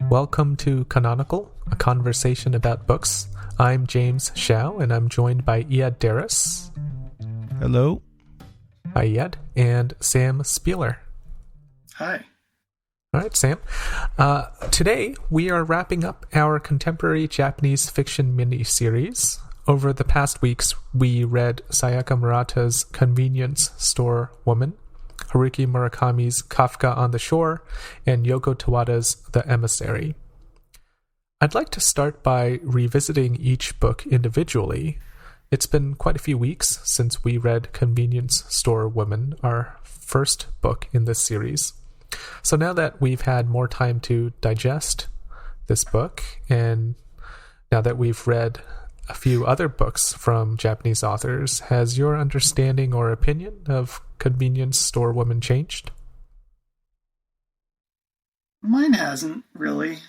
Welcome to Canonical, a conversation about books. I'm James Xiao, and I'm joined by Iyad Darris. Hello. Hi, Iyad. And Sam Spieler. Hi. All right, Sam. Today, we are wrapping up our contemporary Japanese fiction mini-series. Over the past weeks, we read Sayaka Murata's Convenience Store Woman, Haruki Murakami's Kafka on the Shore, and Yoko Tawada's The Emissary. I'd like to start by revisiting each book individually. It's been quite a few weeks since we read Convenience Store Woman, our first book in this series. So now that we've had more time to digest this book, and now that we've read a few other books from Japanese authors, has your understanding or opinion of Convenience Store Woman changed? Mine hasn't, really.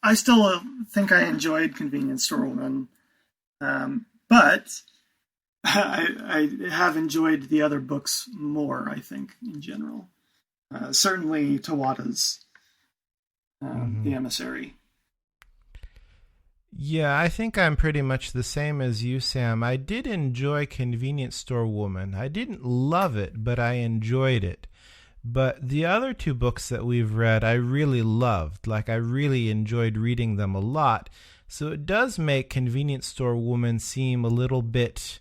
I still think I enjoyed Convenience Store Woman, but I have enjoyed the other books more, I think, in general. Certainly Tawada's The Emissary. Yeah, I think I'm pretty much the same as you, Sam. I did enjoy Convenience Store Woman. I didn't love it, but I enjoyed it. But the other two books that we've read, I really loved. I really enjoyed reading them a lot. So it does make Convenience Store Woman seem a little bit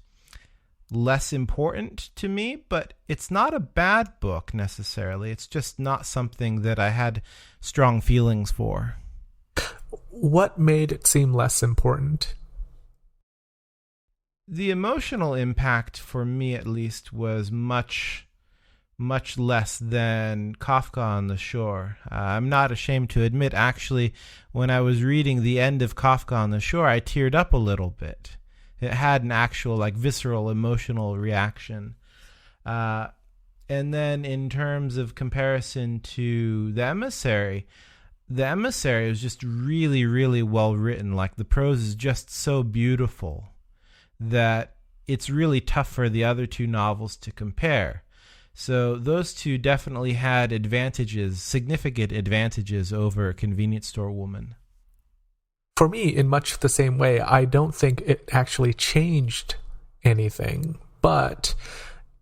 less important to me, but it's not a bad book necessarily. It's just not something that I had strong feelings for. What made it seem less important? The emotional impact, for me at least, was much less than Kafka on the Shore. I'm not ashamed to admit, actually, when I was reading the end of Kafka on the Shore, I teared up a little bit. It had an actual, visceral, emotional reaction. And then in terms of comparison to The Emissary was just really, really well written. The prose is just so beautiful that it's really tough for the other two novels to compare. So those two definitely had advantages, significant advantages over Convenience Store Woman. For me, in much the same way, I don't think it actually changed anything, but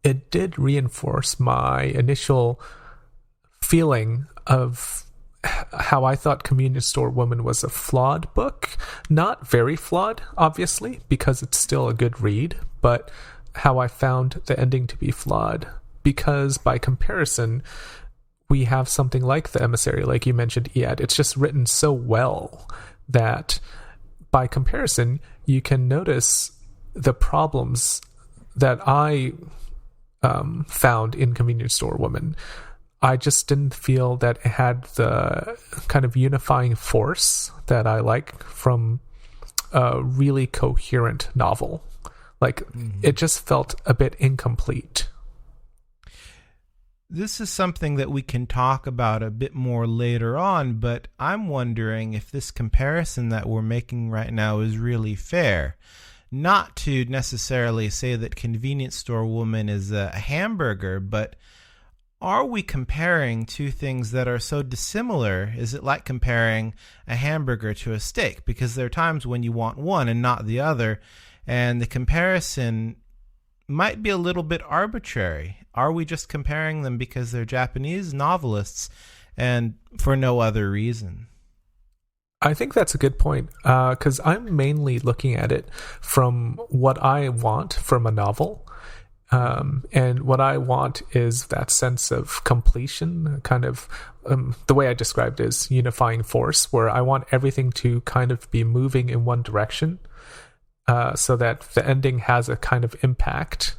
it did reinforce my initial feeling of how I thought Convenience Store Woman was a flawed book. Not very flawed, obviously, because it's still a good read, but how I found the ending to be flawed. Because by comparison, we have something like The Emissary, like you mentioned, Iyad. It's just written so well that by comparison, you can notice the problems that I found in Convenience Store Woman. I just didn't feel that it had the kind of unifying force that I like from a really coherent novel. It just felt a bit incomplete. This is something that we can talk about a bit more later on, but I'm wondering if this comparison that we're making right now is really fair. Not to necessarily say that Convenience Store Woman is a hamburger, but are we comparing two things that are so dissimilar? Is it like comparing a hamburger to a steak? Because there are times when you want one and not the other, and the comparison might be a little bit arbitrary. Are we just comparing them because they're Japanese novelists and for no other reason? I think that's a good point, because I'm mainly looking at it from what I want from a novel. And what I want is that sense of completion, kind of the way I described it is unifying force, where I want everything to kind of be moving in one direction, so that the ending has a kind of impact.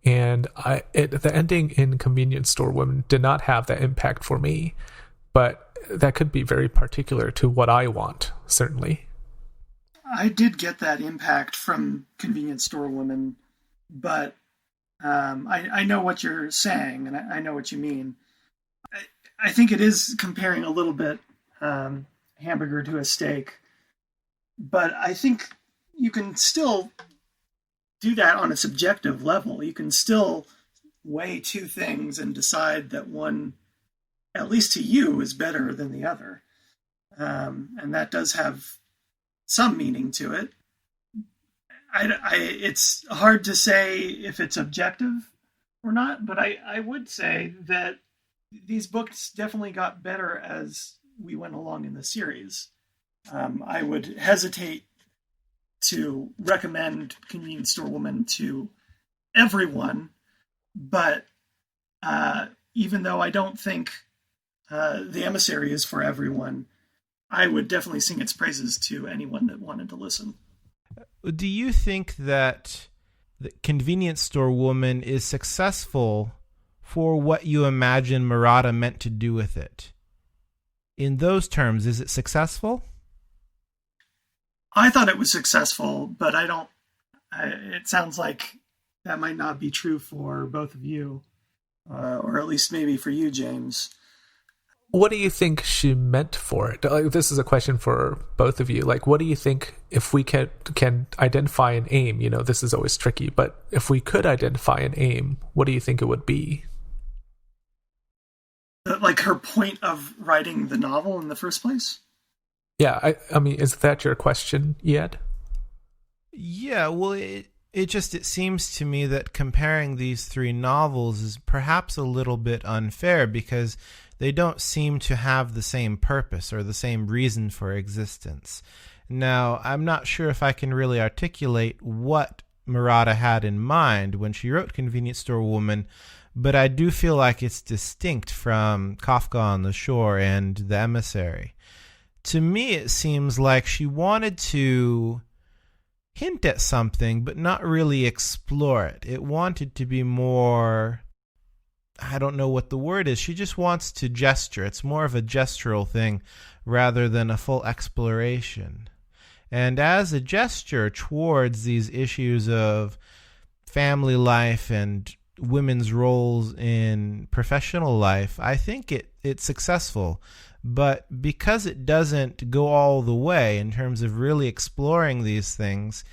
And the ending in Convenience Store Woman did not have that impact for me, but that could be very particular to what I want, certainly. I did get that impact from Convenience Store Woman, but I know what you're saying, and I know what you mean. I think it is comparing a little bit hamburger to a steak, but I think you can still do that on a subjective level. You can still weigh two things and decide that one, at least to you, is better than the other. and that does have some meaning to it. It's hard to say if it's objective or not, but I would say that these books definitely got better as we went along in the series. I would hesitate to recommend Convenience Store Woman to everyone, but even though I don't think The Emissary is for everyone, I would definitely sing its praises to anyone that wanted to listen. Do you think that the Convenience Store Woman is successful for what you imagine Murata meant to do with it? In those terms, is it successful? I thought it was successful, but it sounds like that might not be true for both of you, or at least maybe for you, James. What do you think she meant for it? This is a question for both of you. Like, what do you think, if we can identify an aim? You know, this is always tricky, but if we could identify an aim, what do you think it would be? Like her point of writing the novel in the first place? Yeah, I mean, is that your question yet? Yeah, well, it seems to me that comparing these three novels is perhaps a little bit unfair because they don't seem to have the same purpose or the same reason for existence. Now, I'm not sure if I can really articulate what Murata had in mind when she wrote Convenience Store Woman, but I do feel like it's distinct from Kafka on the Shore and The Emissary. To me, it seems like she wanted to hint at something, but not really explore it. It wanted to be more, I don't know what the word is. She just wants to gesture. It's more of a gestural thing rather than a full exploration. And as a gesture towards these issues of family life and women's roles in professional life, I think it's successful. But because it doesn't go all the way in terms of really exploring these things,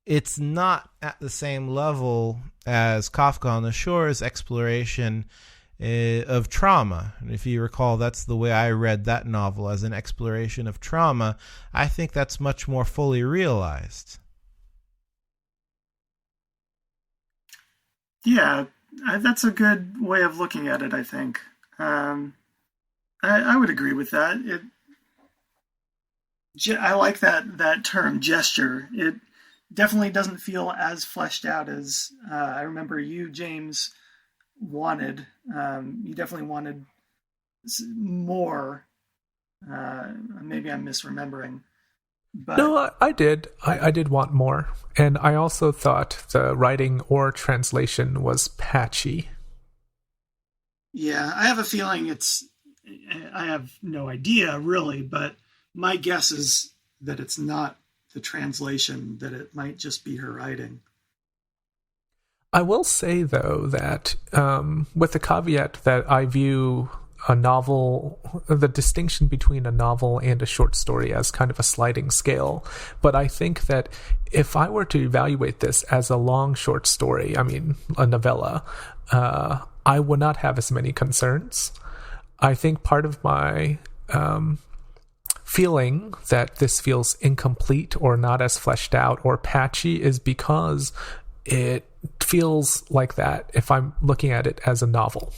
it's not at the same level as Kafka on the Shore's exploration of trauma. And if you recall, that's the way I read that novel, as an exploration of trauma. I think that's much more fully realized. Yeah, that's a good way of looking at it, I think. I would agree with that. I like that term, gesture. It definitely doesn't feel as fleshed out as I remember you, James, wanted. You definitely wanted more. Maybe I'm misremembering. But No, I did. I did want more. And I also thought the writing or translation was patchy. Yeah, I have a feeling I have no idea really, but my guess is that it's not the translation, that it might just be her writing. I will say, though, that with the caveat that I view a novel, the distinction between a novel and a short story as kind of a sliding scale. But I think that if I were to evaluate this as a long short story, I mean, a novella, I would not have as many concerns. I think part of my feeling that this feels incomplete or not as fleshed out or patchy is because it feels like that if I'm looking at it as a novel.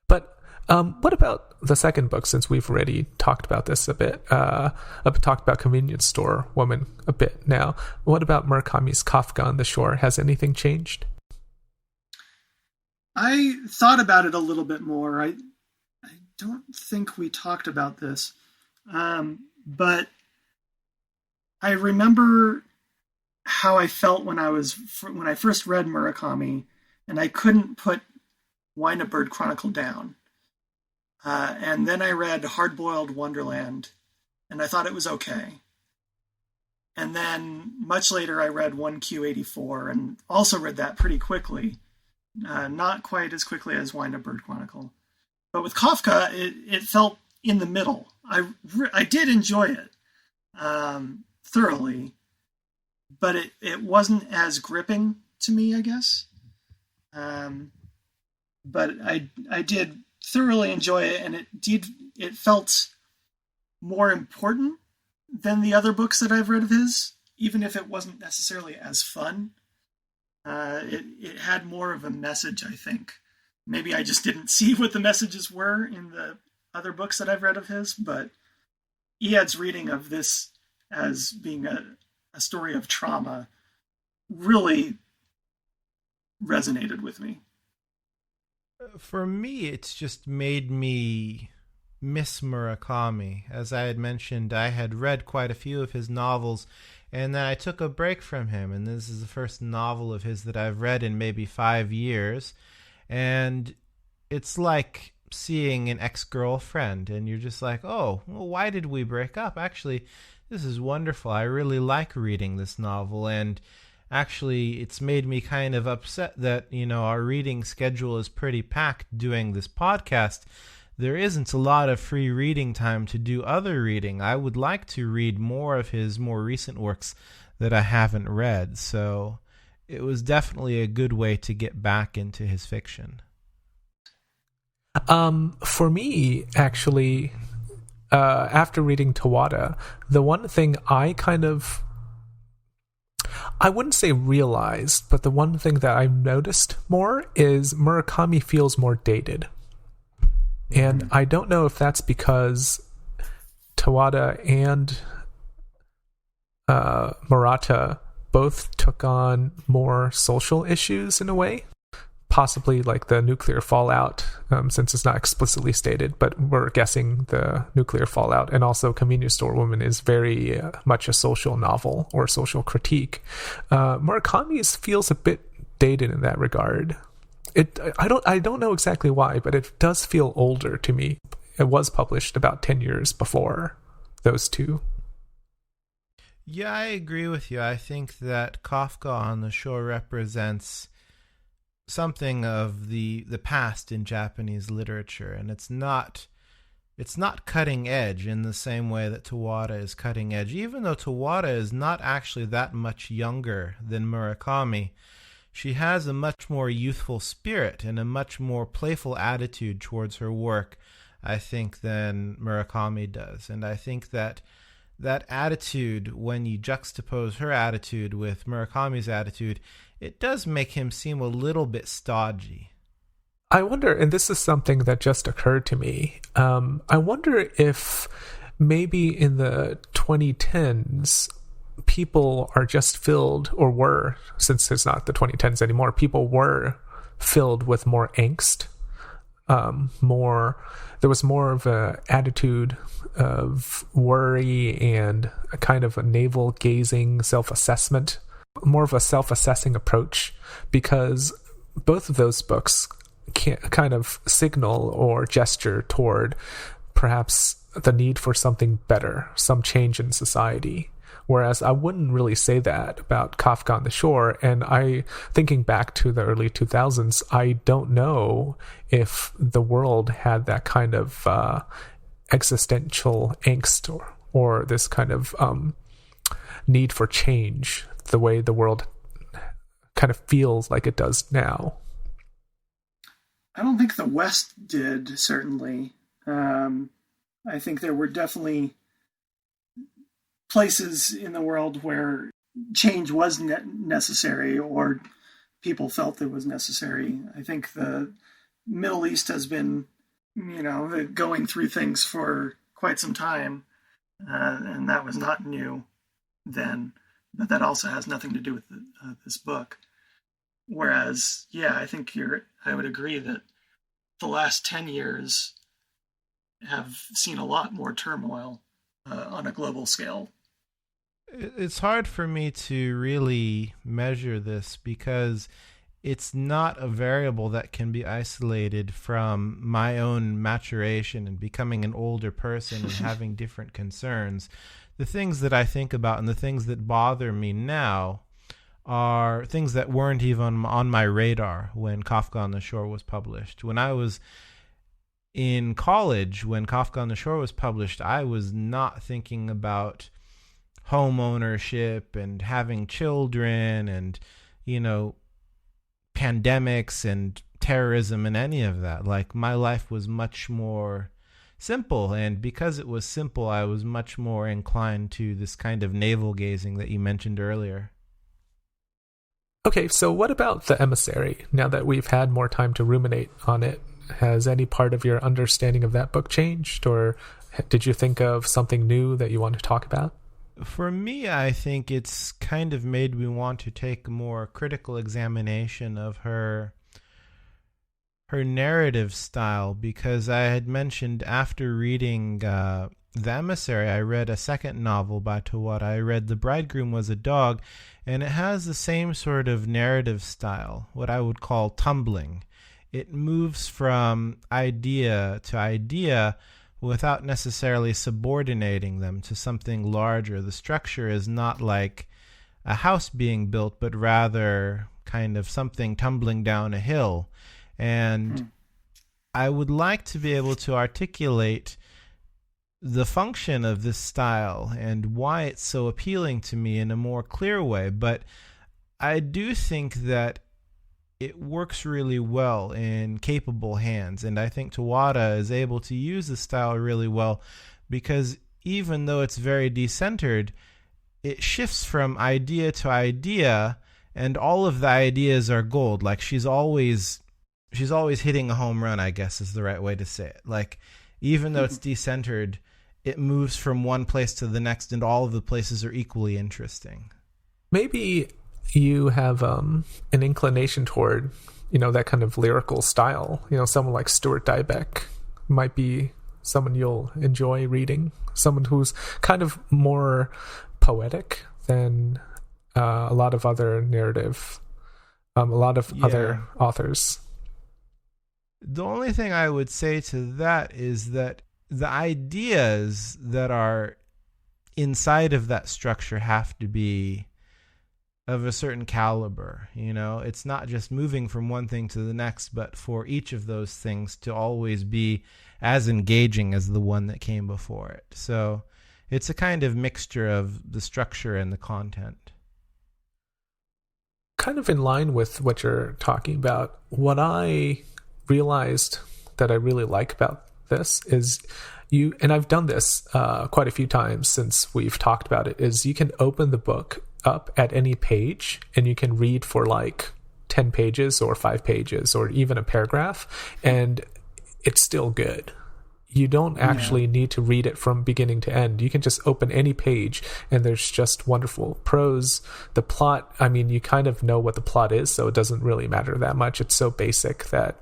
But what about the second book, since we've already talked about this a bit, talked about Convenience Store Woman a bit now. What about Murakami's Kafka on the Shore? Has anything changed? I thought about it a little bit more. I don't think we talked about this, but I remember how I felt when I first read Murakami, and I couldn't put Wine a Bird Chronicle down. And then I read Hard-Boiled Wonderland, and I thought it was okay. And then much later I read 1Q84, and also read that pretty quickly. Not quite as quickly as Wine a Bird Chronicle. But with Kafka, it felt in the middle. I did enjoy it thoroughly, but it wasn't as gripping to me, I guess. But I did thoroughly enjoy it, and it felt more important than the other books that I've read of his, even if it wasn't necessarily as fun. It had more of a message, I think. Maybe I just didn't see what the messages were in the other books that I've read of his, but Iad's reading of this as being a story of trauma really resonated with me. For me, it's just made me miss Murakami. As I had mentioned, I had read quite a few of his novels, and then I took a break from him, and this is the first novel of his that I've read in maybe 5 years, and it's like seeing an ex-girlfriend, and you're just like, oh, well, why did we break up? Actually, this is wonderful. I really like reading this novel, and actually, it's made me kind of upset that, our reading schedule is pretty packed doing this podcast. There isn't a lot of free reading time to do other reading. I would like to read more of his more recent works that I haven't read, so it was definitely a good way to get back into his fiction. For me, actually, after reading Tawada, the one thing I wouldn't say realized, but the one thing that I've noticed more is Murakami feels more dated. And I don't know if that's because Tawada and Murata both took on more social issues in a way. Possibly like the nuclear fallout, since it's not explicitly stated, but we're guessing the nuclear fallout. And also Convenience Store Woman is very much a social novel or social critique. Murakami's feels a bit dated in that regard. I don't know exactly why, but it does feel older to me. It was published about 10 years before those two. Yeah, I agree with you. I think that Kafka on the Shore represents something of the past in Japanese literature, and it's not cutting edge in the same way that Tawada is cutting edge. Even though Tawada is not actually that much younger than Murakami, she has a much more youthful spirit and a much more playful attitude towards her work, I think, than Murakami does. And I think that attitude, when you juxtapose her attitude with Murakami's attitude, it does make him seem a little bit stodgy. I wonder, and this is something that just occurred to me, I wonder if maybe in the 2010s, people are just filled, or were, since it's not the 2010s anymore, people were filled with more angst. There was more of an attitude of worry and a kind of a navel-gazing self-assessment, more of a self-assessing approach, because both of those books can kind of signal or gesture toward perhaps the need for something better, some change in society. Whereas I wouldn't really say that about Kafka on the Shore. And thinking back to the early 2000s, I don't know if the world had that kind of existential angst or this kind of need for change the way the world kind of feels like it does now. I don't think the West did, certainly. I think there were definitely places in the world where change was necessary, or people felt it was necessary. I think the Middle East has been, going through things for quite some time, and that was not new then, but that also has nothing to do with this book. Whereas, I think I would agree that the last 10 years have seen a lot more turmoil on a global scale. It's hard for me to really measure this because it's not a variable that can be isolated from my own maturation and becoming an older person and having different concerns. The things that I think about and the things that bother me now are things that weren't even on my radar when Kafka on the Shore was published. When I was in college, when Kafka on the Shore was published, I was not thinking about home ownership and having children and, pandemics and terrorism and any of that. Like, my life was much more simple, and because it was simple, I was much more inclined to this kind of navel gazing that you mentioned earlier. Okay, so what about The Emissary? Now that we've had more time to ruminate on it, has any part of your understanding of that book changed, or did you think of something new that you want to talk about? For me, I think it's kind of made me want to take a more critical examination of her narrative style, because I had mentioned after reading The Emissary, I read a second novel by Tawada. I read The Bridegroom Was a Dog, and it has the same sort of narrative style, what I would call tumbling. It moves from idea to idea without necessarily subordinating them to something larger. The structure is not like a house being built, but rather kind of something tumbling down a hill. And I would like to be able to articulate the function of this style and why it's so appealing to me in a more clear way. But I do think that it works really well in capable hands, and I think Tawada is able to use the style really well, because even though it's very decentered, it shifts from idea to idea, and all of the ideas are gold. Like, she's always hitting a home run, I guess is the right way to say it. Like, even though it's decentered, it moves from one place to the next, and all of the places are equally interesting. Maybe you have an inclination toward, that kind of lyrical style. Someone like Stuart Dybek might be someone you'll enjoy reading. Someone who's kind of more poetic than a lot of other other authors. The only thing I would say to that is that the ideas that are inside of that structure have to be of a certain caliber. It's not just moving from one thing to the next, but for each of those things to always be as engaging as the one that came before it. So it's a kind of mixture of the structure and the content. Kind of in line with what you're talking about, what I realized that I really like about this is and I've done this quite a few times since we've talked about it, is you can open the book up at any page and you can read for like 10 pages or 5 pages or even a paragraph, and it's still good. You don't actually need to read it from beginning to end. You can just open any page and there's just wonderful prose. The plot, you kind of know what the plot is, so it doesn't really matter that much. It's so basic that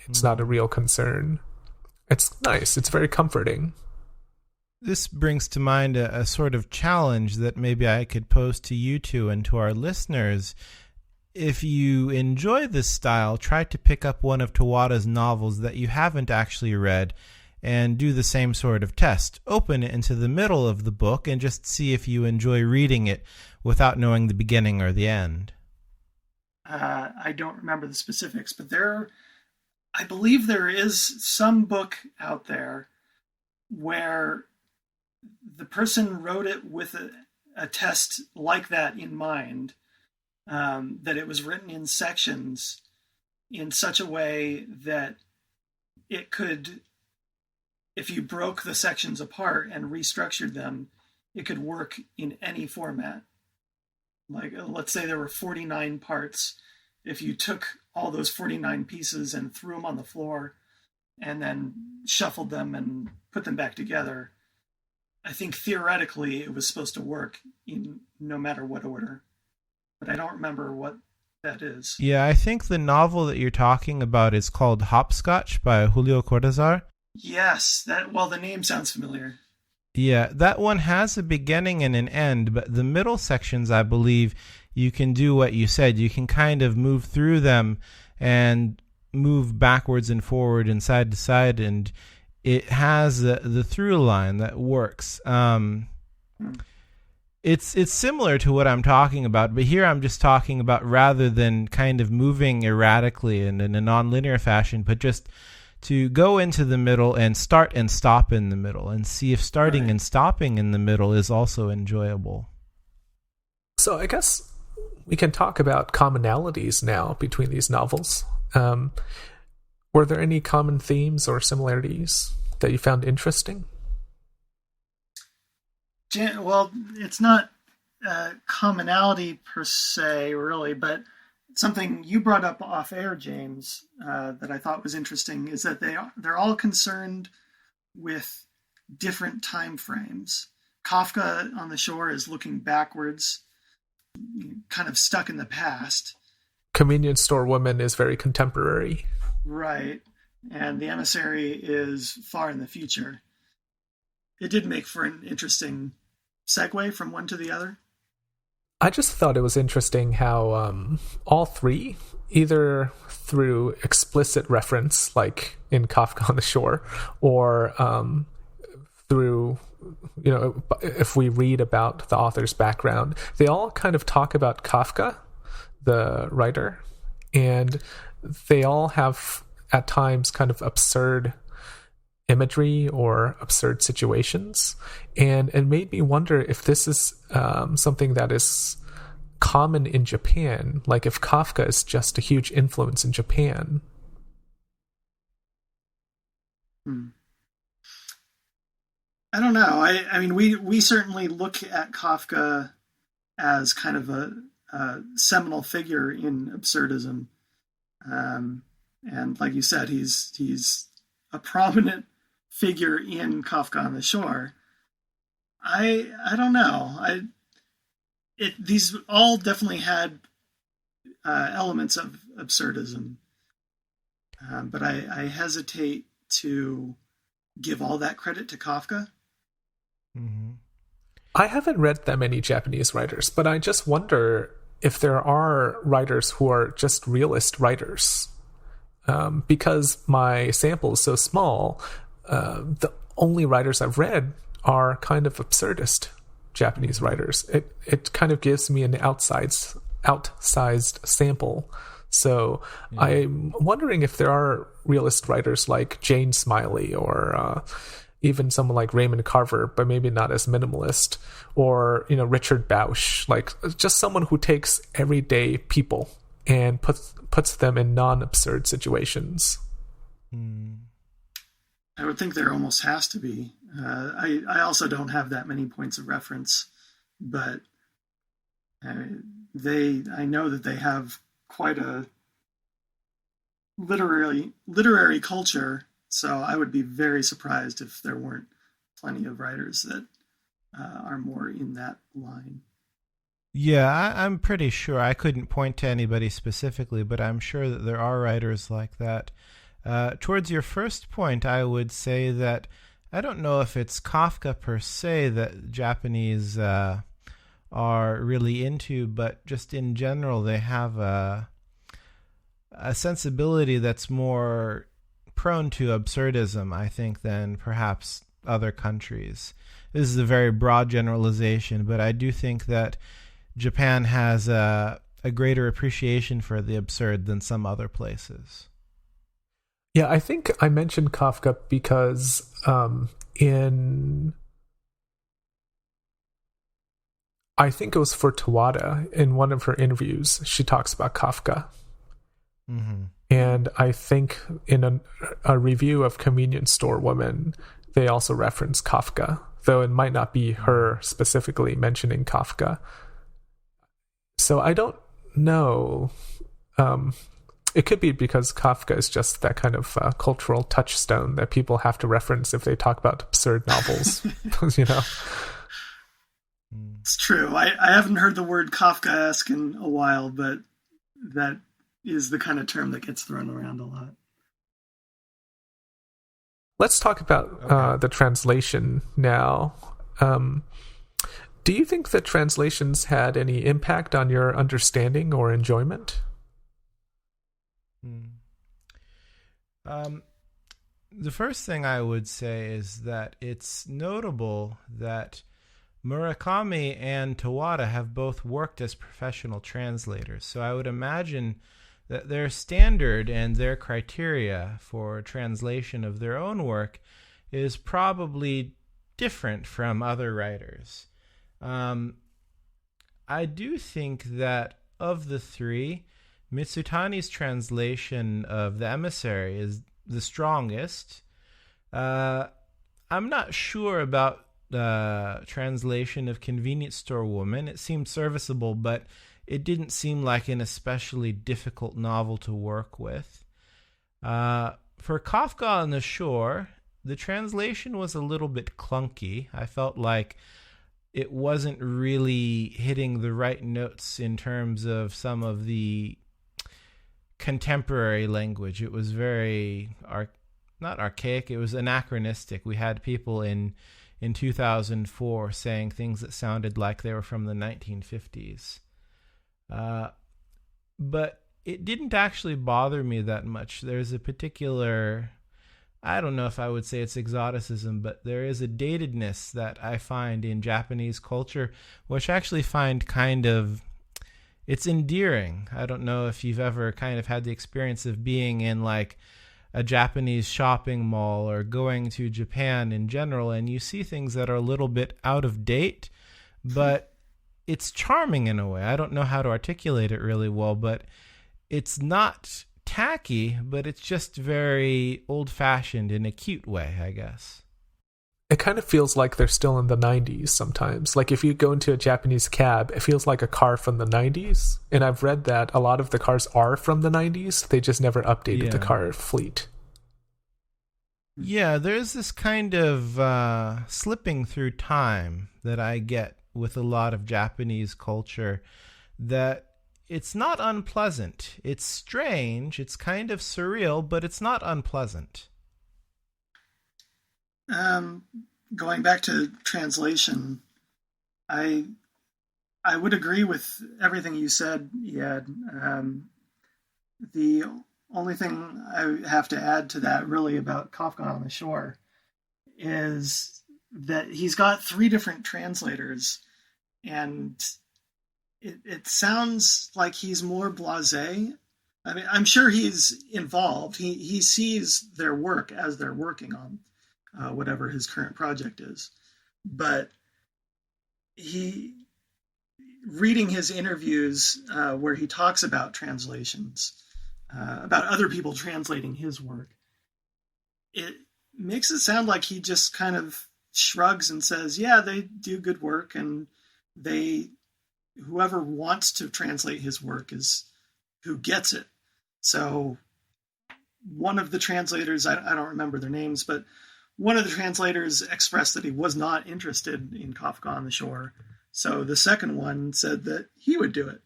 it's not a real concern. It's nice. It's very comforting. This brings to mind a sort of challenge that maybe I could pose to you two and to our listeners. If you enjoy this style, try to pick up one of Tawada's novels that you haven't actually read and do the same sort of test. Open it into the middle of the book and just see if you enjoy reading it without knowing the beginning or the end. I don't remember the specifics, but I believe there is some book out there where the person wrote it with a test like that in mind, that it was written in sections in such a way that it could, if you broke the sections apart and restructured them, it could work in any format. Like, let's say there were 49 parts. If you took all those 49 pieces and threw them on the floor and then shuffled them and put them back together, I think theoretically it was supposed to work in no matter what order. But I don't remember what that is. Yeah, I think the novel that you're talking about is called Hopscotch by Julio Cortázar. Yes, the name sounds familiar. Yeah, that one has a beginning and an end, but the middle sections, I believe, you can do what you said. You can kind of move through them and move backwards and forward and side to side, and it has the through line that works. It's similar to what I'm talking about, but here I'm just talking about, rather than kind of moving erratically and in a non-linear fashion, but just to go into the middle and start and stop in the middle and see if starting and stopping in the middle is also enjoyable. So I guess we can talk about commonalities now between these novels. Were there any common themes or similarities that you found interesting? Well, it's not commonality per se, really, but something you brought up off air, James, that I thought was interesting is that they're all concerned with different time frames. Kafka on the Shore is looking backwards, kind of stuck in the past. Convenience Store Woman is very contemporary. Right. And the Emissary is far in the future. It did make for an interesting segue from one to the other. I just thought it was interesting how all three, either through explicit reference, like in Kafka on the Shore, or through, if we read about the author's background, they all kind of talk about Kafka, the writer, and they all have at times kind of absurd imagery or absurd situations, and it made me wonder if this is something that is common in Japan, like if Kafka is just a huge influence in Japan. I don't know. I mean, we certainly look at Kafka as kind of a seminal figure in absurdism, and like you said, he's a prominent figure in Kafka on the Shore. I don't know. These all definitely had elements of absurdism, but I hesitate to give all that credit to Kafka. Mm-hmm. I haven't read that many Japanese writers, but I just wonder if there are writers who are just realist writers. Because my sample is so small, the only writers I've read are kind of absurdist Japanese writers. It kind of gives me an outsized sample. So I'm wondering if there are realist writers like Jane Smiley or even someone like Raymond Carver, but maybe not as minimalist, or Richard Bausch, like just someone who takes everyday people and puts them in non-absurd situations. I would think there almost has to be. I also don't have that many points of reference, but I know that they have quite a literary culture. So I would be very surprised if there weren't plenty of writers that are more in that line. Yeah, I'm pretty sure. I couldn't point to anybody specifically, but I'm sure that there are writers like that. Towards your first point, I would say that I don't know if it's Kafka per se that Japanese are really into, but just in general, they have a sensibility that's more prone to absurdism, I think, than perhaps other countries. This is a very broad generalization, but I do think that Japan has a greater appreciation for the absurd than some other places. Yeah, I think I mentioned Kafka because I think it was for Tawada, in one of her interviews, she talks about Kafka. Mm-hmm. And I think in a review of Convenience Store Woman, they also reference Kafka, though it might not be her specifically mentioning Kafka. So I don't know. It could be because Kafka is just that kind of cultural touchstone that people have to reference if they talk about absurd novels. It's true. I haven't heard the word Kafkaesque in a while, but that is the kind of term that gets thrown around a lot. Let's talk about the translation now. Do you think that translations had any impact on your understanding or enjoyment? The first thing I would say is that it's notable that Murakami and Tawada have both worked as professional translators. So I would imagine that their standard and their criteria for translation of their own work is probably different from other writers. I do think that of the three, Mitsutani's translation of The Emissary is the strongest. I'm not sure about the translation of Convenience Store Woman. It seemed serviceable, but it didn't seem like an especially difficult novel to work with. For Kafka on the Shore, the translation was a little bit clunky. I felt like it wasn't really hitting the right notes in terms of some of the contemporary language. It was very, not archaic, it was anachronistic. We had people in 2004 saying things that sounded like they were from the 1950s. But it didn't actually bother me that much. There's a particular, I don't know if I would say it's exoticism, but there is a datedness that I find in Japanese culture, which I actually find kind of, it's endearing. I don't know if you've ever kind of had the experience of being in like a Japanese shopping mall or going to Japan in general, and you see things that are a little bit out of date, but it's charming in a way. I don't know how to articulate it really well, but it's not tacky, but it's just very old-fashioned in a cute way, I guess. It kind of feels like they're still in the 90s sometimes. Like if you go into a Japanese cab, it feels like a car from the 90s. And I've read that a lot of the cars are from the 90s. They just never updated the car fleet. Yeah, there's this kind of slipping through time that I get with a lot of Japanese culture, that it's not unpleasant. It's strange. It's kind of surreal, but it's not unpleasant. Going back to translation, I would agree with everything you said, Ed. The only thing I have to add to that really about Kafka on the Shore is that he's got 3 different translators, and it sounds like he's more blasé. I mean, I'm sure he's involved. He sees their work as they're working on whatever his current project is. But reading his interviews where he talks about translations, about other people translating his work, it makes it sound like he just kind of shrugs and says, yeah, they do good work, and whoever wants to translate his work is who gets it. So one of the translators, I don't remember their names, but one of the translators expressed that he was not interested in Kafka on the Shore. So the second one said that he would do it.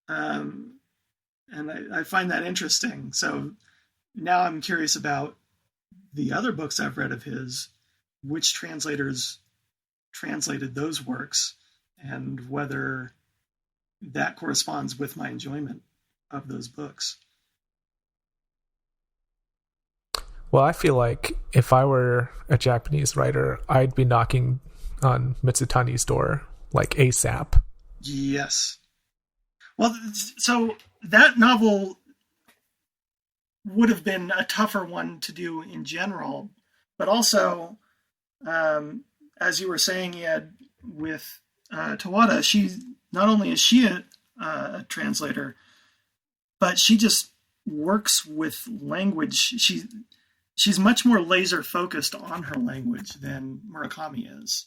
And I find that interesting. So now I'm curious about the other books I've read of his, which translators translated those works, and whether that corresponds with my enjoyment of those books. Well, I feel like if I were a Japanese writer, I'd be knocking on Mitsutani's door like ASAP. Yes. Well, so that novel would have been a tougher one to do in general, but also, as you were saying, Ed, with Tawada, not only is she a translator, but she just works with language. She's much more laser focused on her language than Murakami is.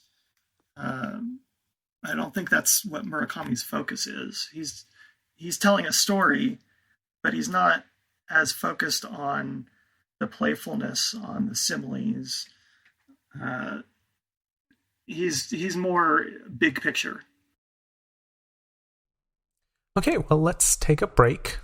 I don't think that's what Murakami's focus is. He's telling a story, but he's not as focused on the playfulness, on the similes. He's more big picture. Okay, well, let's take a break.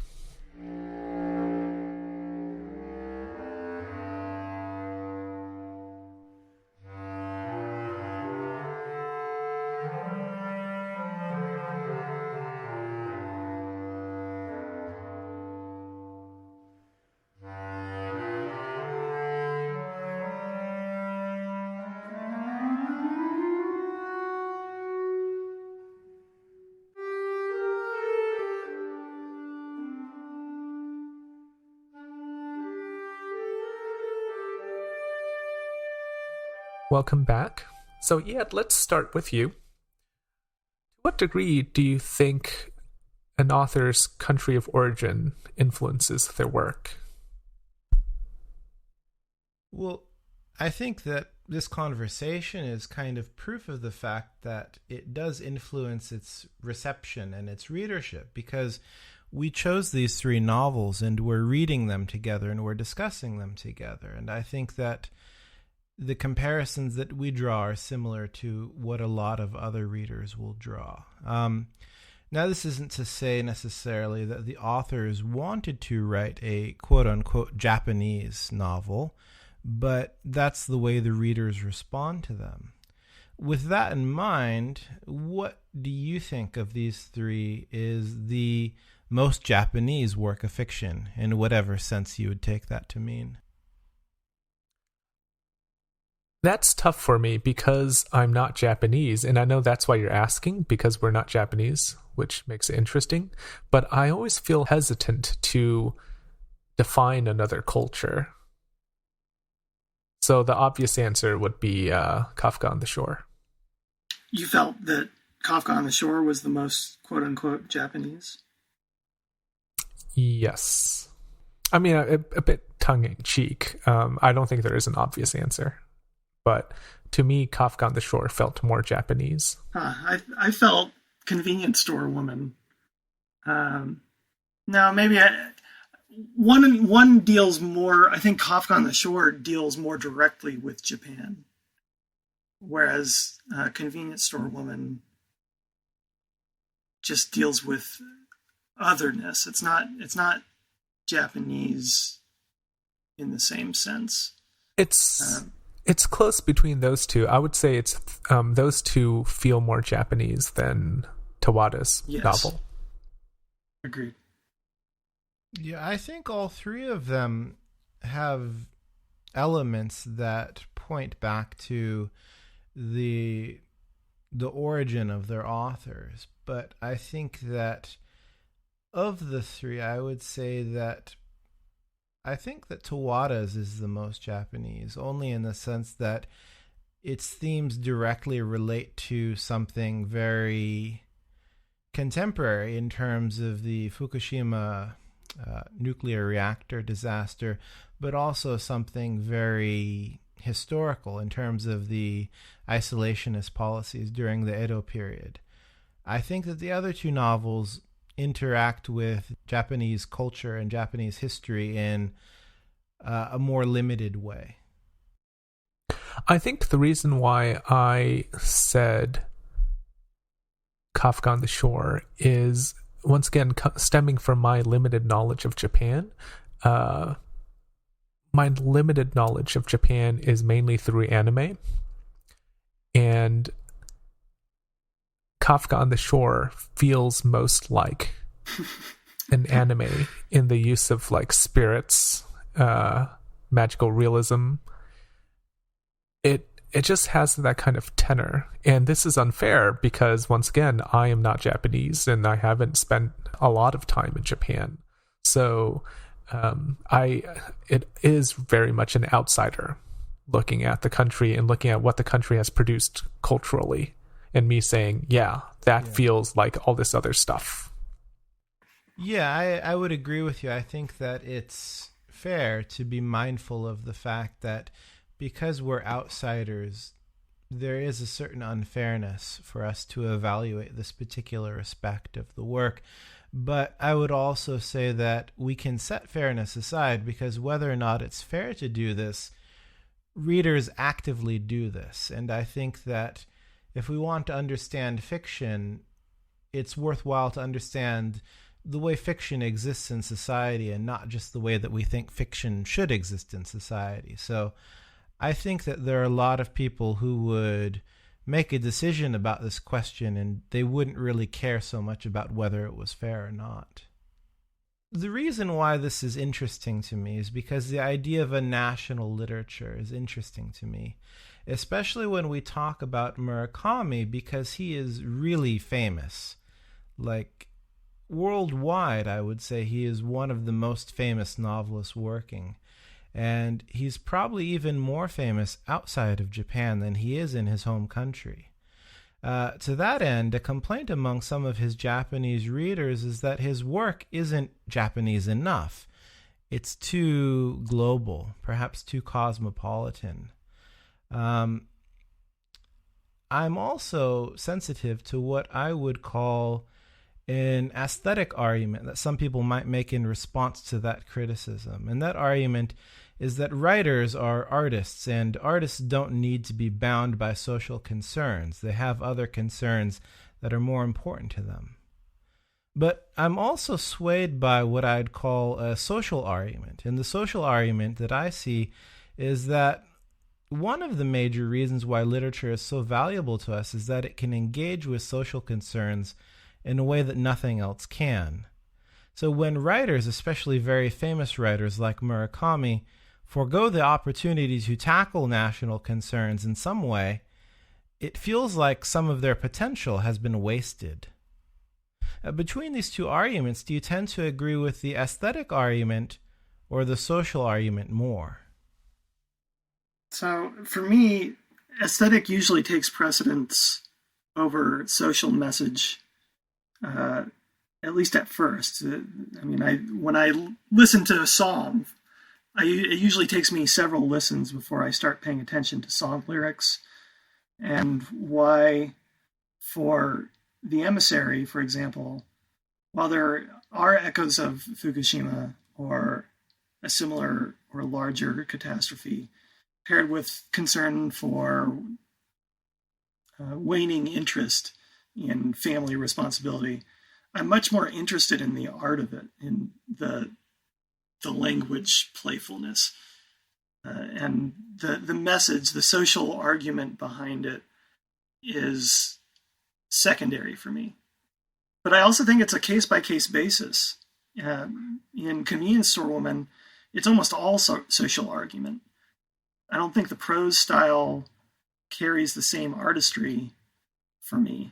Welcome back. So, yeah, let's start with you. To what degree do you think an author's country of origin influences their work? Well, I think that this conversation is kind of proof of the fact that it does influence its reception and its readership, because we chose these three novels and we're reading them together and we're discussing them together. And I think that the comparisons that we draw are similar to what a lot of other readers will draw. Now, this isn't to say necessarily that the authors wanted to write a quote-unquote Japanese novel, but that's the way the readers respond to them. With that in mind, what do you think of these three is the most Japanese work of fiction, in whatever sense you would take that to mean? That's tough for me because I'm not Japanese, and I know that's why you're asking, because we're not Japanese, which makes it interesting. But I always feel hesitant to define another culture. So the obvious answer would be Kafka on the Shore. You felt that Kafka on the Shore was the most quote-unquote Japanese? Yes. I mean, a bit tongue-in-cheek. I don't think there is an obvious answer. But to me, Kafka on the Shore felt more Japanese. I felt convenience store woman. No, maybe one deals more. I think Kafka on the Shore deals more directly with Japan, whereas convenience store woman just deals with otherness. It's not Japanese in the same sense. It's close between those two. I would say it's those two feel more Japanese than Tawada's novel. Agreed. Yeah, I think all three of them have elements that point back to the origin of their authors. But I think that of the three, I would say that I think that Tawada's is the most Japanese, only in the sense that its themes directly relate to something very contemporary in terms of the Fukushima nuclear reactor disaster, but also something very historical in terms of the isolationist policies during the Edo period. I think that the other two novels interact with Japanese culture and Japanese history in a more limited way. I think the reason why I said Kafka on the Shore is, once again, stemming from my limited knowledge of Japan. My limited knowledge of Japan is mainly through anime, and Kafka on the Shore feels most like an anime in the use of like spirits, magical realism. It just has that kind of tenor, and this is unfair because, once again, I am not Japanese and I haven't spent a lot of time in Japan, so it is very much an outsider looking at the country and looking at what the country has produced culturally, and me saying, that feels like all this other stuff. Yeah, I would agree with you. I think that it's fair to be mindful of the fact that because we're outsiders, there is a certain unfairness for us to evaluate this particular aspect of the work. But I would also say that we can set fairness aside, because whether or not it's fair to do this, readers actively do this. And I think that if we want to understand fiction, it's worthwhile to understand the way fiction exists in society and not just the way that we think fiction should exist in society. So I think that there are a lot of people who would make a decision about this question and they wouldn't really care so much about whether it was fair or not. The reason why this is interesting to me is because the idea of a national literature is interesting to me, especially when we talk about Murakami, because he is really famous. Like, worldwide, I would say he is one of the most famous novelists working. And he's probably even more famous outside of Japan than he is in his home country. To that end, a complaint among some of his Japanese readers is that his work isn't Japanese enough. It's too global, perhaps too cosmopolitan. I'm also sensitive to what I would call an aesthetic argument that some people might make in response to that criticism. And that argument is that writers are artists, and artists don't need to be bound by social concerns. They have other concerns that are more important to them. But I'm also swayed by what I'd call a social argument. And the social argument that I see is that one of the major reasons why literature is so valuable to us is that it can engage with social concerns in a way that nothing else can. So when writers, especially very famous writers like Murakami, forego the opportunity to tackle national concerns in some way, it feels like some of their potential has been wasted. Between these two arguments, do you tend to agree with the aesthetic argument or the social argument more? So for me, aesthetic usually takes precedence over social message, at least at first. I mean, when I listen to a song, it usually takes me several listens before I start paying attention to song lyrics, and why for the Emissary, for example, while there are echoes of Fukushima or a similar or larger catastrophe, paired with concern for waning interest in family responsibility, I'm much more interested in the art of it, in the language playfulness, and the message, the social argument behind it is secondary for me. But I also think it's a case-by-case basis. In Convenience Store Woman, it's almost all social argument. I don't think the prose style carries the same artistry for me.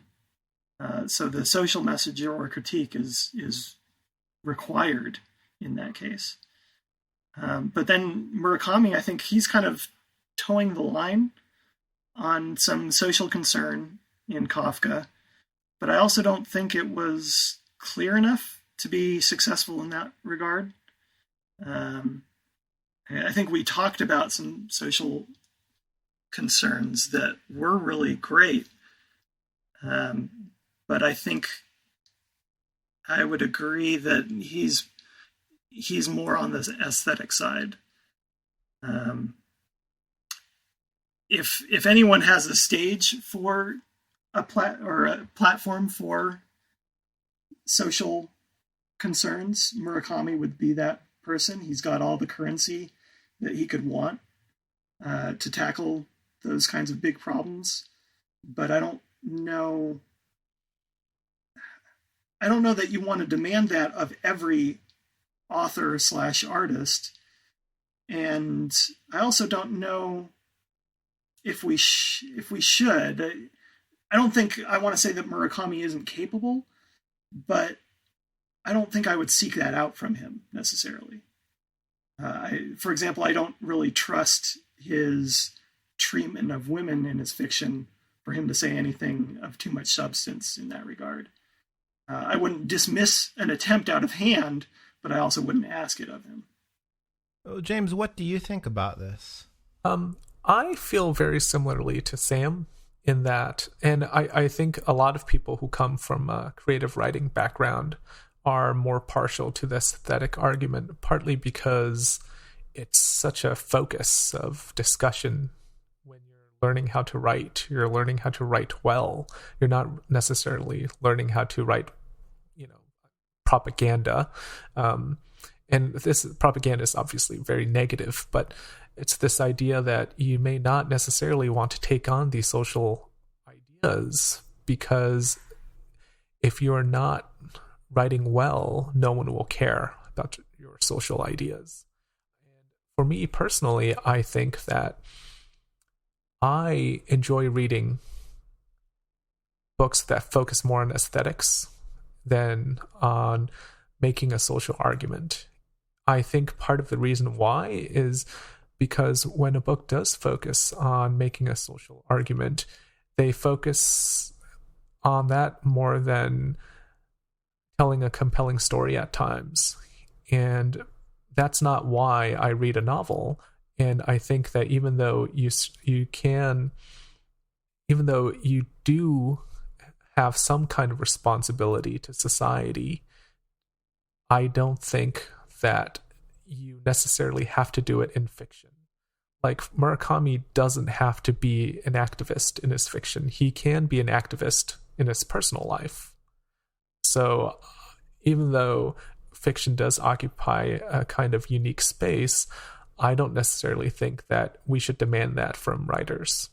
So the social message or critique is required in that case. But then Murakami, I think he's kind of towing the line on some social concern in Kafka, but I also don't think it was clear enough to be successful in that regard. I think we talked about some social concerns that were really great, but I think I would agree that he's more on the aesthetic side. If anyone has a stage for a platform for social concerns, Murakami would be that person. He's got all the currency that he could want to tackle those kinds of big problems. But I don't know that you want to demand that of every author / artist. And I also don't know if we should. I don't think I want to say that Murakami isn't capable, but I don't think I would seek that out from him necessarily. For example, I don't really trust his treatment of women in his fiction for him to say anything of too much substance in that regard. I wouldn't dismiss an attempt out of hand, but I also wouldn't ask it of him. Oh, James, what do you think about this? I feel very similarly to Sam in that, and I think a lot of people who come from a creative writing background are more partial to the aesthetic argument, partly because it's such a focus of discussion. When you're learning how to write, you're learning how to write well. You're not necessarily learning how to write, propaganda. And this propaganda is obviously very negative, but it's this idea that you may not necessarily want to take on these social ideas, because if you're not writing well, no one will care about your social ideas. And for me personally, I think that I enjoy reading books that focus more on aesthetics than on making a social argument. I think part of the reason why is because when a book does focus on making a social argument, they focus on that more than telling a compelling story at times. And that's not why I read a novel. And I think that even though you do have some kind of responsibility to society, I don't think that you necessarily have to do it in fiction. Like, Murakami doesn't have to be an activist in his fiction. He can be an activist in his personal life. So even though fiction does occupy a kind of unique space, I don't necessarily think that we should demand that from writers.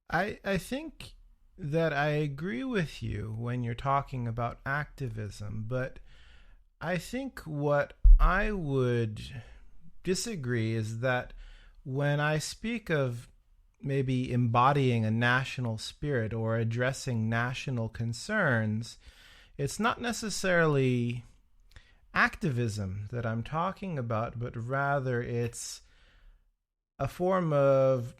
I think that I agree with you when you're talking about activism, but I think what I would disagree is that when I speak of maybe embodying a national spirit or addressing national concerns, it's not necessarily activism that I'm talking about, but rather it's a form of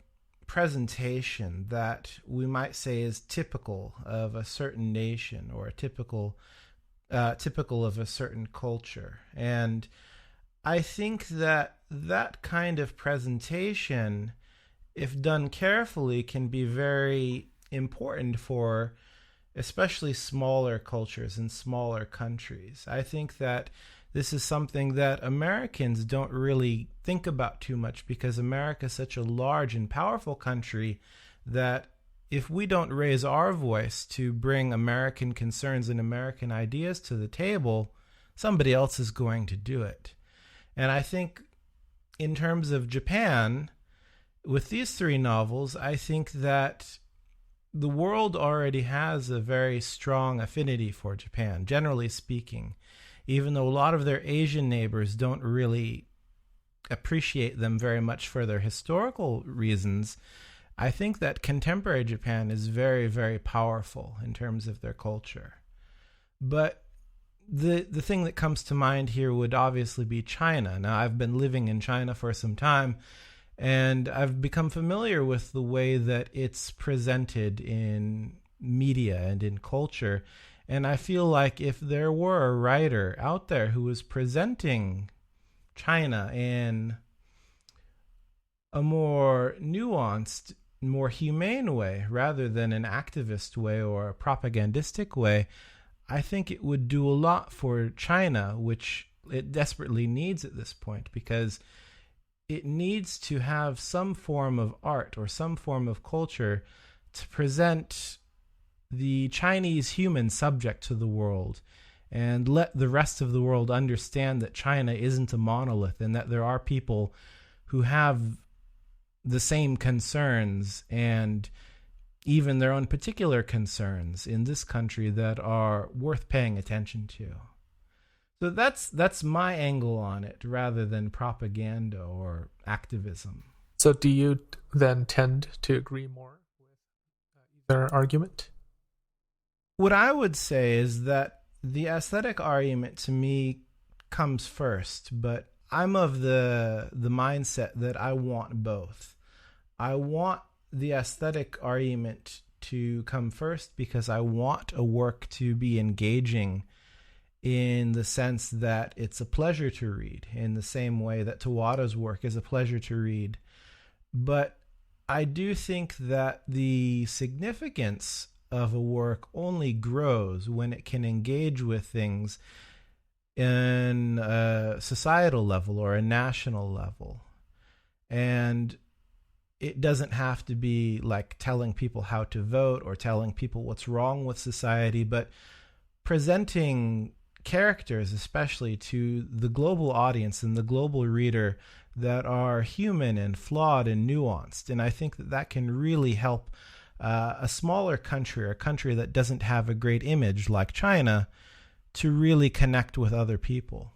presentation that we might say is typical of a certain nation or typical of a certain culture. And I think that that kind of presentation, if done carefully, can be very important for especially smaller cultures and smaller countries. I think that this is something that Americans don't really think about too much, because America is such a large and powerful country that if we don't raise our voice to bring American concerns and American ideas to the table, somebody else is going to do it. And I think in terms of Japan, with these three novels, I think that the world already has a very strong affinity for Japan, generally speaking, even though a lot of their Asian neighbors don't really appreciate them very much for their historical reasons. I think that contemporary Japan is very, very powerful in terms of their culture. But the thing that comes to mind here would obviously be China. Now, I've been living in China for some time, and I've become familiar with the way that it's presented in media and in culture. And I feel like if there were a writer out there who was presenting China in a more nuanced, more humane way, rather than an activist way or a propagandistic way, I think it would do a lot for China, which it desperately needs at this point, because it needs to have some form of art or some form of culture to present the Chinese human subject to the world and let the rest of the world understand that China isn't a monolith and that there are people who have the same concerns and even their own particular concerns in this country that are worth paying attention to. So that's my angle on it, rather than propaganda or activism. So do you then tend to agree more with either argument? What I would say is that the aesthetic argument to me comes first, but I'm of the mindset that I want both. I want the aesthetic argument to come first because I want a work to be engaging in the sense that it's a pleasure to read, in the same way that Tawada's work is a pleasure to read. But I do think that the significance of a work only grows when it can engage with things in a societal level or a national level. And it doesn't have to be like telling people how to vote or telling people what's wrong with society, but presenting characters, especially to the global audience and the global reader, that are human and flawed and nuanced. And I think that that can really help a smaller country, or a country that doesn't have a great image like China, to really connect with other people.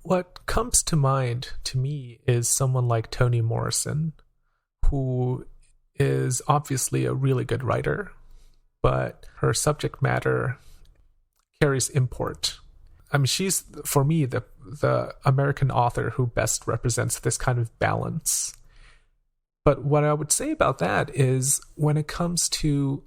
What comes to mind to me is someone like Toni Morrison, who is obviously a really good writer, but her subject matter carries import. I mean, she's, for me, the American author who best represents this kind of balance. But what I would say about that is, when it comes to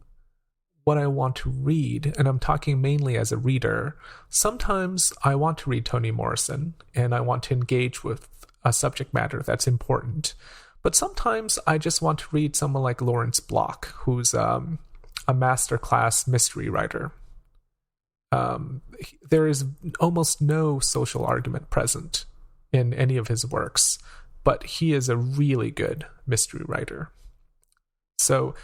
what I want to read, and I'm talking mainly as a reader, sometimes I want to read Toni Morrison and I want to engage with a subject matter that's important. But sometimes I just want to read someone like Lawrence Block, who's a masterclass mystery writer. There is almost no social argument present in any of his works, but he is a really good mystery writer. So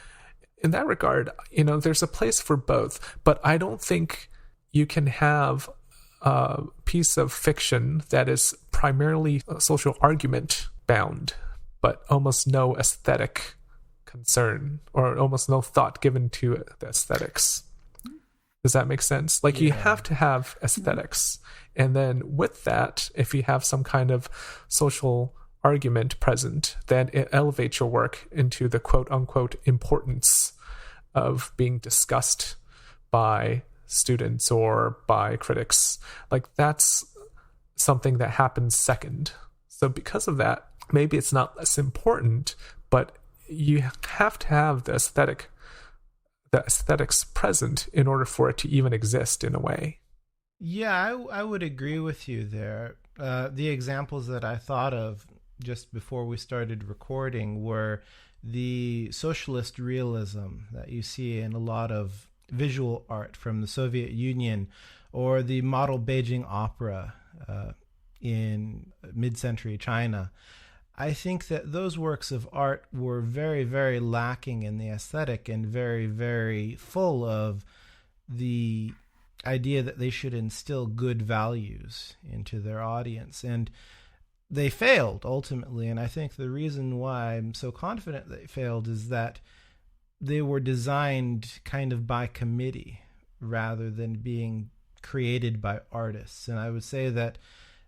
in that regard, there's a place for both, but I don't think you can have a piece of fiction that is primarily social argument bound, but almost no aesthetic concern or almost no thought given to the aesthetics. Does that make sense? Like, you have to have aesthetics. And then with that, if you have some kind of social argument present, then it elevates your work into the quote-unquote importance of being discussed by students or by critics. Like, that's something that happens second. So because of that, maybe it's not less important, but you have to have the aesthetics present in order for it to even exist in a way. Yeah, I would agree with you there. The examples that I thought of just before we started recording were the socialist realism that you see in a lot of visual art from the Soviet Union, or the model Beijing opera in mid-century China. I think that those works of art were very, very lacking in the aesthetic and very, very full of the idea that they should instill good values into their audience. And they failed ultimately. And I think the reason why I'm so confident they failed is that they were designed kind of by committee rather than being created by artists. And I would say that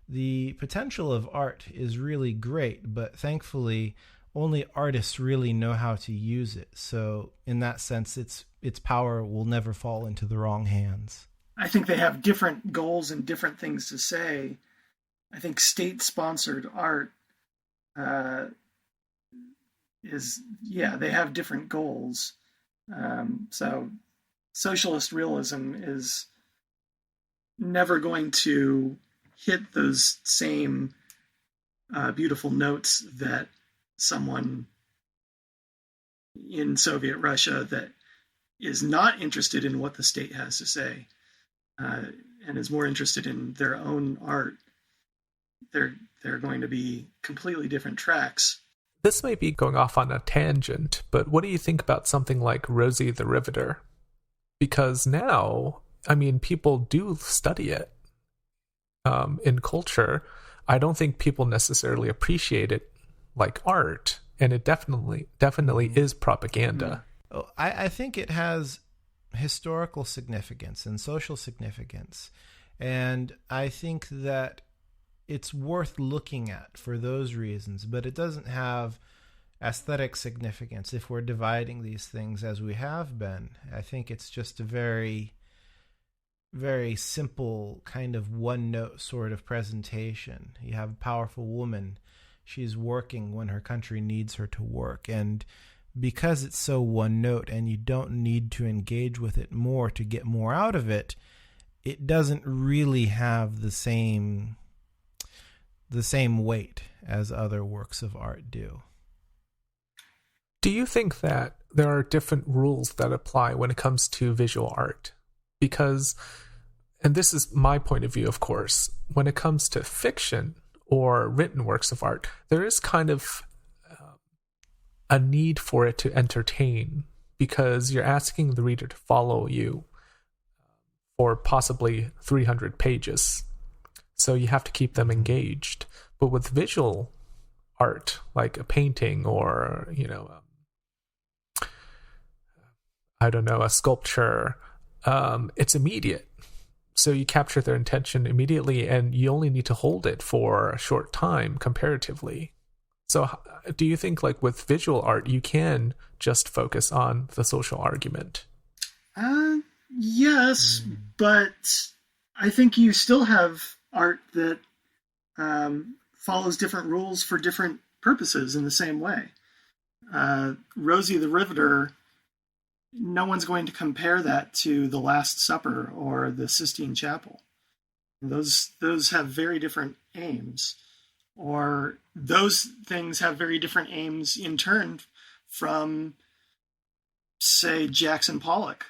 the potential of art is really great, but thankfully only artists really know how to use it. So in that sense, its power will never fall into the wrong hands. I think they have different goals and different things to say. I think state-sponsored art they have different goals. So socialist realism is never going to hit those same beautiful notes that someone in Soviet Russia that is not interested in what the state has to say and is more interested in their own art. They're going to be completely different tracks. This may be going off on a tangent, but what do you think about something like Rosie the Riveter? Because now, people do study it in culture. I don't think people necessarily appreciate it like art, and it definitely is propaganda. I think it has historical significance and social significance, and I think that it's worth looking at for those reasons, but it doesn't have aesthetic significance if we're dividing these things as we have been. I think it's just a very, very simple kind of one-note sort of presentation. You have a powerful woman. She's working when her country needs her to work. And because it's so one-note and you don't need to engage with it more to get more out of it, it doesn't really have the same weight as other works of art do. Do you think that there are different rules that apply when it comes to visual art? Because, and this is my point of view, of course, when it comes to fiction or written works of art, there is kind of a need for it to entertain, because you're asking the reader to follow you for possibly 300 pages. So you have to keep them engaged. But with visual art, like a painting or, a sculpture, it's immediate. So you capture their attention immediately, and you only need to hold it for a short time comparatively. So do you think, like with visual art, you can just focus on the social argument? Yes, but I think you still have art that follows different rules for different purposes in the same way. Rosie the Riveter no one's going to compare that to the Last Supper or the Sistine Chapel. Those have very different aims, or those things have very different aims in turn from, say, Jackson Pollock.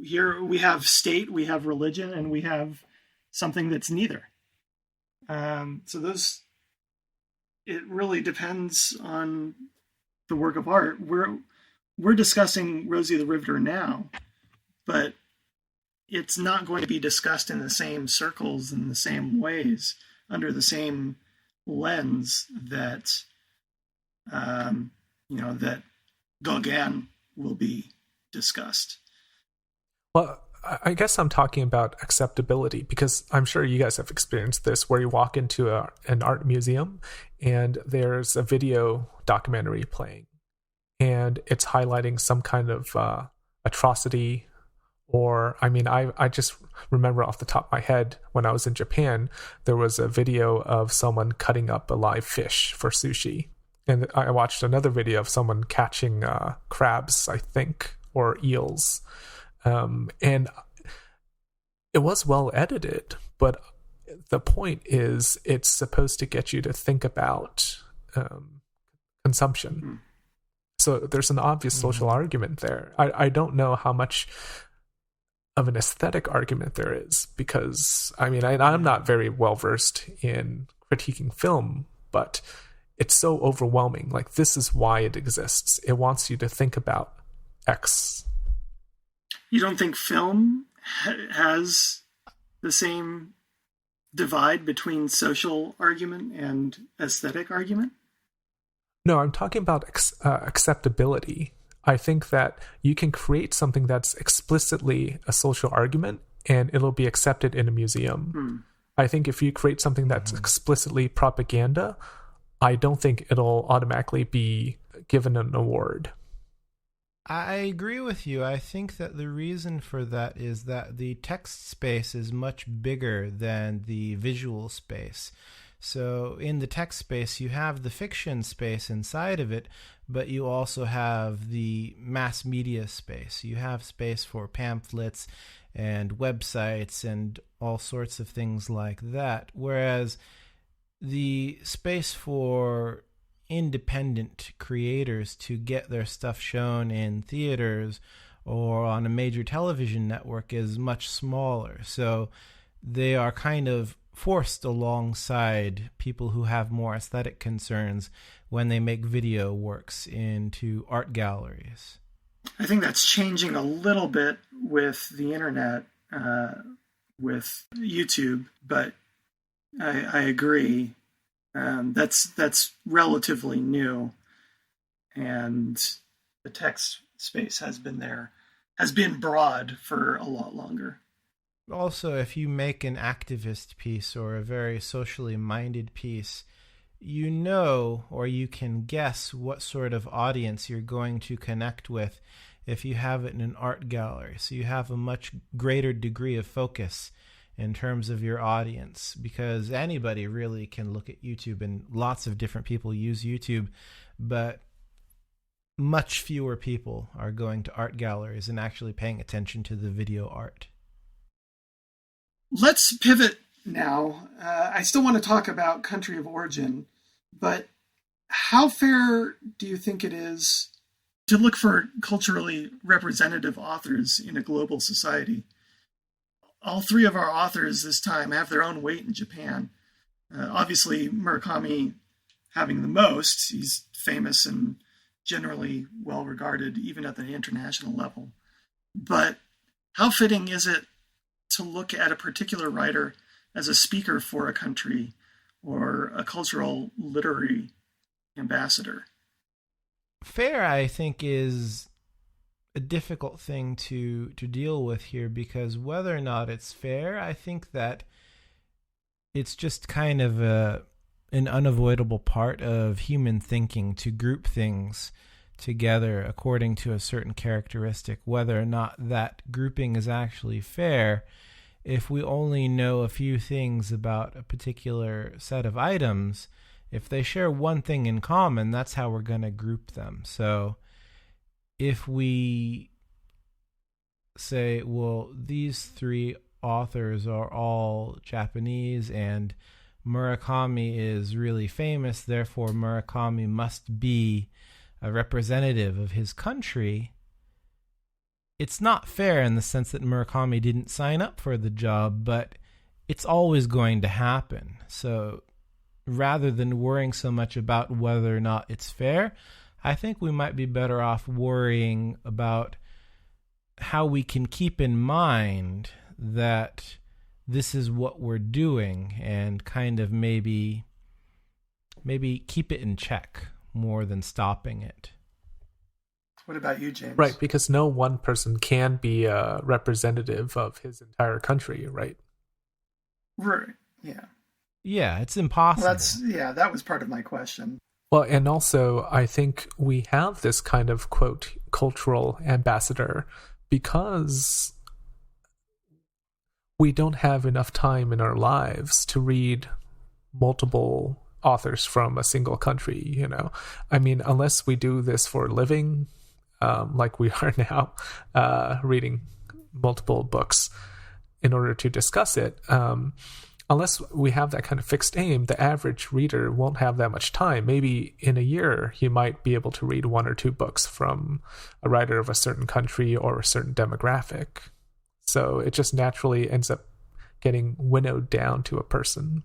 Here we have state, we have religion, and we have something that's neither. It really depends on the work of art. We're discussing Rosie the Riveter now, but it's not going to be discussed in the same circles, in the same ways, under the same lens that that Gauguin will be discussed. Well, I guess I'm talking about acceptability, because I'm sure you guys have experienced this, where you walk into an art museum and there's a video documentary playing, and it's highlighting some kind of atrocity. Or, I just remember off the top of my head, when I was in Japan, there was a video of someone cutting up a live fish for sushi. And I watched another video of someone catching crabs, I think, or eels. And it was well edited, but the point is it's supposed to get you to think about consumption. So there's an obvious social argument there. I don't know how much of an aesthetic argument there is, because I'm not very well versed in critiquing film, but it's so overwhelming. Like, this is why it exists. It wants you to think about X. You don't think film has the same divide between social argument and aesthetic argument? No, I'm talking about acceptability. I think that you can create something that's explicitly a social argument and it'll be accepted in a museum. I think if you create something that's explicitly propaganda, I don't think it'll automatically be given an award. I agree with you. I think that the reason for that is that the text space is much bigger than the visual space. So in the text space, you have the fiction space inside of it, but you also have the mass media space. You have space for pamphlets and websites and all sorts of things like that. Whereas the space for independent creators to get their stuff shown in theaters or on a major television network is much smaller. So they are kind of forced alongside people who have more aesthetic concerns when they make video works into art galleries. I think that's changing a little bit with the internet, with YouTube, but I agree. That's relatively new, and the text space has been broad for a lot longer. Also, if you make an activist piece or a very socially minded piece, you know, or you can guess what sort of audience you're going to connect with if you have it in an art gallery. So you have a much greater degree of focus in terms of your audience, because anybody really can look at YouTube, and lots of different people use YouTube, but much fewer people are going to art galleries and actually paying attention to the video art. Let's pivot now. I still want to talk about country of origin, but how fair do you think it is to look for culturally representative authors in a global society? All three of our authors this time have their own weight in Japan. Obviously, Murakami having the most. He's famous and generally well regarded, even at the international level. But how fitting is it to look at a particular writer as a speaker for a country or a cultural literary ambassador? Fair, I think, is a difficult thing to deal with here, because whether or not it's fair, I think that it's just kind of an unavoidable part of human thinking to group things together according to a certain characteristic. Whether or not that grouping is actually fair, if we only know a few things about a particular set of items, if they share one thing in common, that's how we're going to group them. So if we say, well, these three authors are all Japanese and Murakami is really famous, therefore Murakami must be a representative of his country, it's not fair in the sense that Murakami didn't sign up for the job, but it's always going to happen. So rather than worrying so much about whether or not it's fair, I think we might be better off worrying about how we can keep in mind that this is what we're doing and kind of maybe keep it in check more than stopping it. What about you, James? Right, because no one person can be a representative of his entire country, right? Right, yeah. Yeah, it's impossible. Well, that was part of my question. Well, and also, I think we have this kind of, quote, cultural ambassador because we don't have enough time in our lives to read multiple authors from a single country, you know? I mean, unless we do this for a living, like we are now, reading multiple books in order to discuss it, unless we have that kind of fixed aim, the average reader won't have that much time. Maybe in a year, you might be able to read one or two books from a writer of a certain country or a certain demographic. So it just naturally ends up getting winnowed down to a person.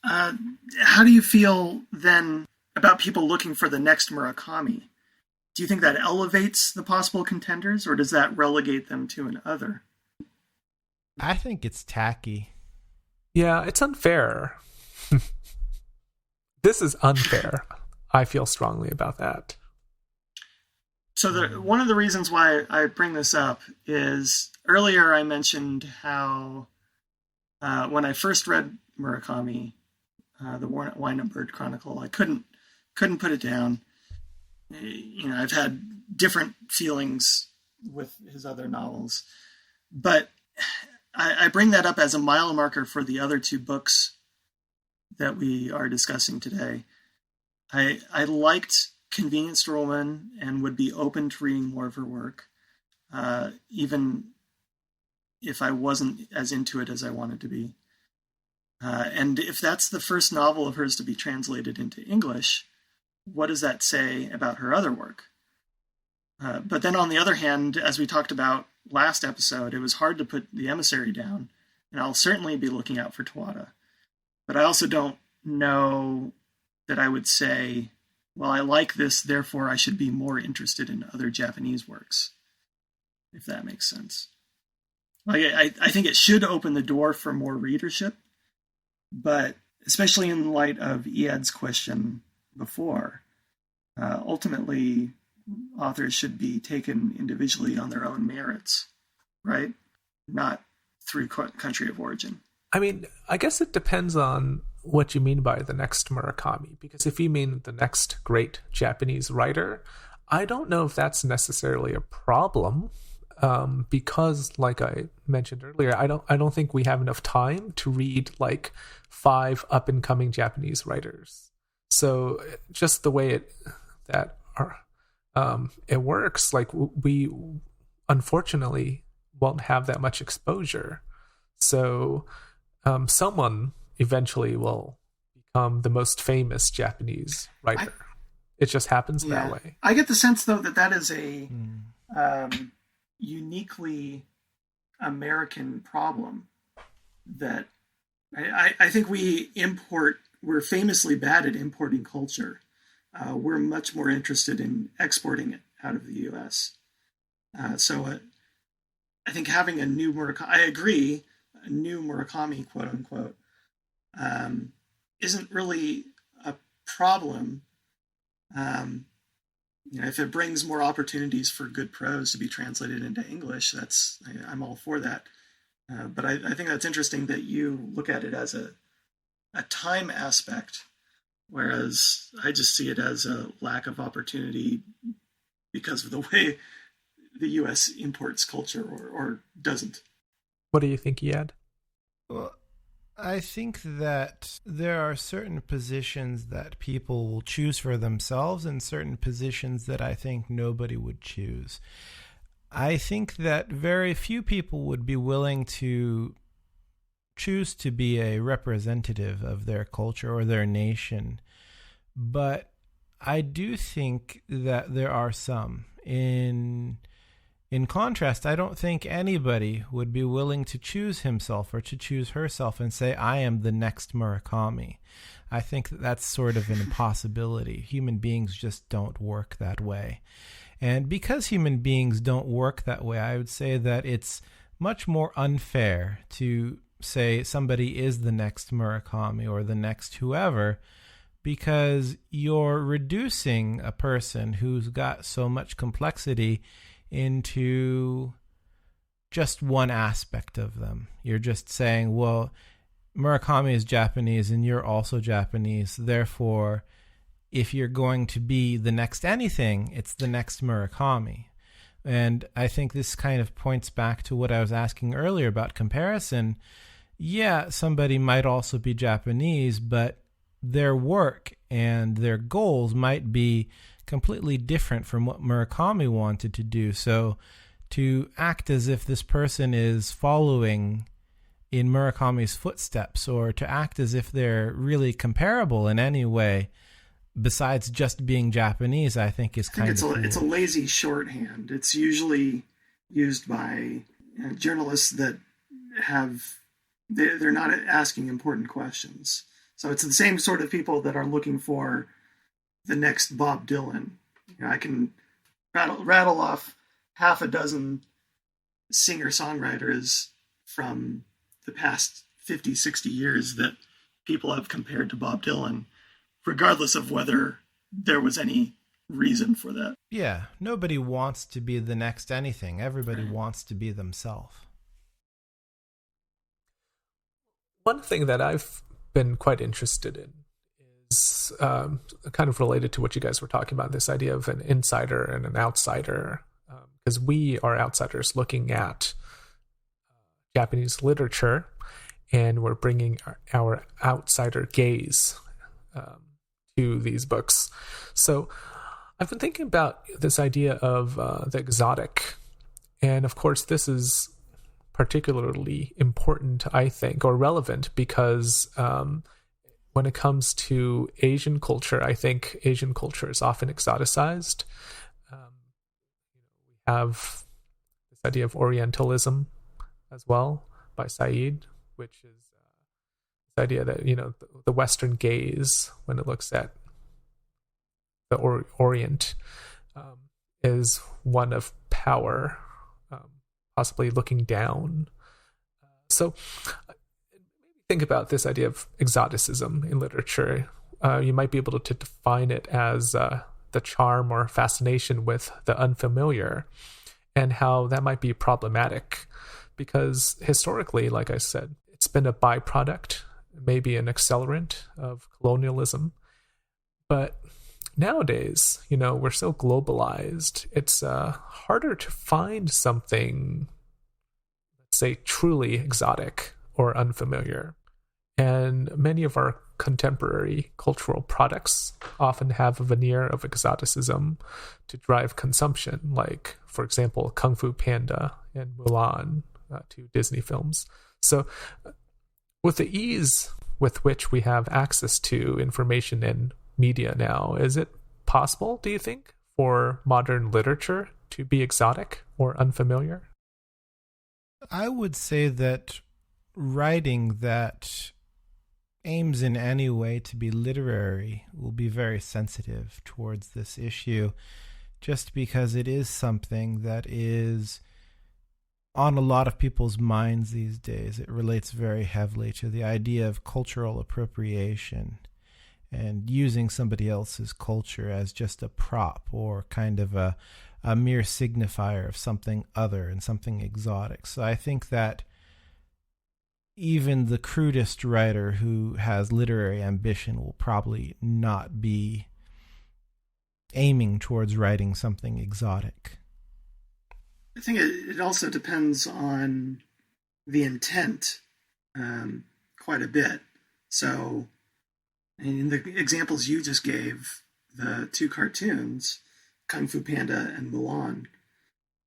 How do you feel then about people looking for the next Murakami? Do you think that elevates the possible contenders, or does that relegate them to an other? I think it's tacky. Yeah, it's unfair. This is unfair. I feel strongly about that. So one of the reasons why I bring this up is earlier I mentioned how when I first read Murakami, the Wine and Bird Chronicle, I couldn't put it down. You know, I've had different feelings with his other novels, but I bring that up as a mile marker for the other two books that we are discussing today. I liked Convenience Store Woman and would be open to reading more of her work, even if I wasn't as into it as I wanted to be. And if that's the first novel of hers to be translated into English, what does that say about her other work? But then on the other hand, as we talked about last episode, it was hard to put The Emissary down, and I'll certainly be looking out for Tawada. But I also don't know that I would say, well, I like this, therefore I should be more interested in other Japanese works, if that makes sense. Like, I think it should open the door for more readership, but especially in light of Iad's question before, ultimately, authors should be taken individually on their own merits, right? Not through country of origin. I mean, I guess it depends on what you mean by the next Murakami, because if you mean the next great Japanese writer, I don't know if that's necessarily a problem, because, like I mentioned earlier, I don't think we have enough time to read like 5 up-and-coming Japanese writers. So just the way it works, like we unfortunately won't have that much exposure. So someone eventually will become the most famous Japanese writer. It just happens that way. I get the sense, though, that is a uniquely American problem. That I think we're famously bad at importing culture. We're much more interested in exporting it out of the U.S. So I think having a new Murakami, I agree, a new Murakami, quote unquote, isn't really a problem. If it brings more opportunities for good prose to be translated into English, I'm all for that. But I think that's interesting that you look at it as a time aspect, whereas I just see it as a lack of opportunity because of the way the U.S. imports culture or doesn't. What do you think, Iad? Well, I think that there are certain positions that people will choose for themselves and certain positions that I think nobody would choose. I think that very few people would be willing to choose to be a representative of their culture or their nation. But I do think that there are some. In contrast, I don't think anybody would be willing to choose himself or to choose herself and say, I am the next Murakami. I think that's sort of an impossibility. Human beings just don't work that way. And because human beings don't work that way, I would say that it's much more unfair to say somebody is the next Murakami or the next whoever, because you're reducing a person who's got so much complexity into just one aspect of them. You're just saying, well, Murakami is Japanese and you're also Japanese. Therefore, if you're going to be the next anything, it's the next Murakami. And I think this kind of points back to what I was asking earlier about comparison. Yeah, somebody might also be Japanese, but their work and their goals might be completely different from what Murakami wanted to do. So to act as if this person is following in Murakami's footsteps, or to act as if they're really comparable in any way besides just being Japanese, I think is kind of foolish. It's a lazy shorthand. It's usually used by journalists that they're not asking important questions. So it's the same sort of people that are looking for the next Bob Dylan. I can rattle off half a dozen singer-songwriters from the past 50, 60 years that people have compared to Bob Dylan, regardless of whether there was any reason for that. Yeah, nobody wants to be the next anything. Everybody wants to be themselves. One thing that I've been quite interested in is kind of related to what you guys were talking about, this idea of an insider and an outsider, because we are outsiders looking at Japanese literature, and we're bringing our outsider gaze to these books. So I've been thinking about this idea of the exotic, and of course this is particularly important, I think, or relevant, because when it comes to Asian culture, I think Asian culture is often exoticized. We have this idea of Orientalism as well by Said, which is this idea that, the Western gaze, when it looks at the Orient, is one of power, possibly looking down. So think about this idea of exoticism in literature. You might be able to define it as the charm or fascination with the unfamiliar, and how that might be problematic, because historically, like I said, it's been a byproduct, maybe an accelerant of colonialism. But nowadays, we're so globalized, it's harder to find something, let's say, truly exotic or unfamiliar. And many of our contemporary cultural products often have a veneer of exoticism to drive consumption, like, for example, Kung Fu Panda and Mulan, two Disney films. So with the ease with which we have access to information and media now, is it possible, do you think, for modern literature to be exotic or unfamiliar? I would say that writing that aims in any way to be literary will be very sensitive towards this issue, just because it is something that is on a lot of people's minds these days. It relates very heavily to the idea of cultural appropriation and using somebody else's culture as just a prop or kind of a mere signifier of something other and something exotic. So I think that even the crudest writer who has literary ambition will probably not be aiming towards writing something exotic. I think it also depends on the intent. quite a bit. So, in the examples you just gave, the two cartoons, Kung Fu Panda and Mulan,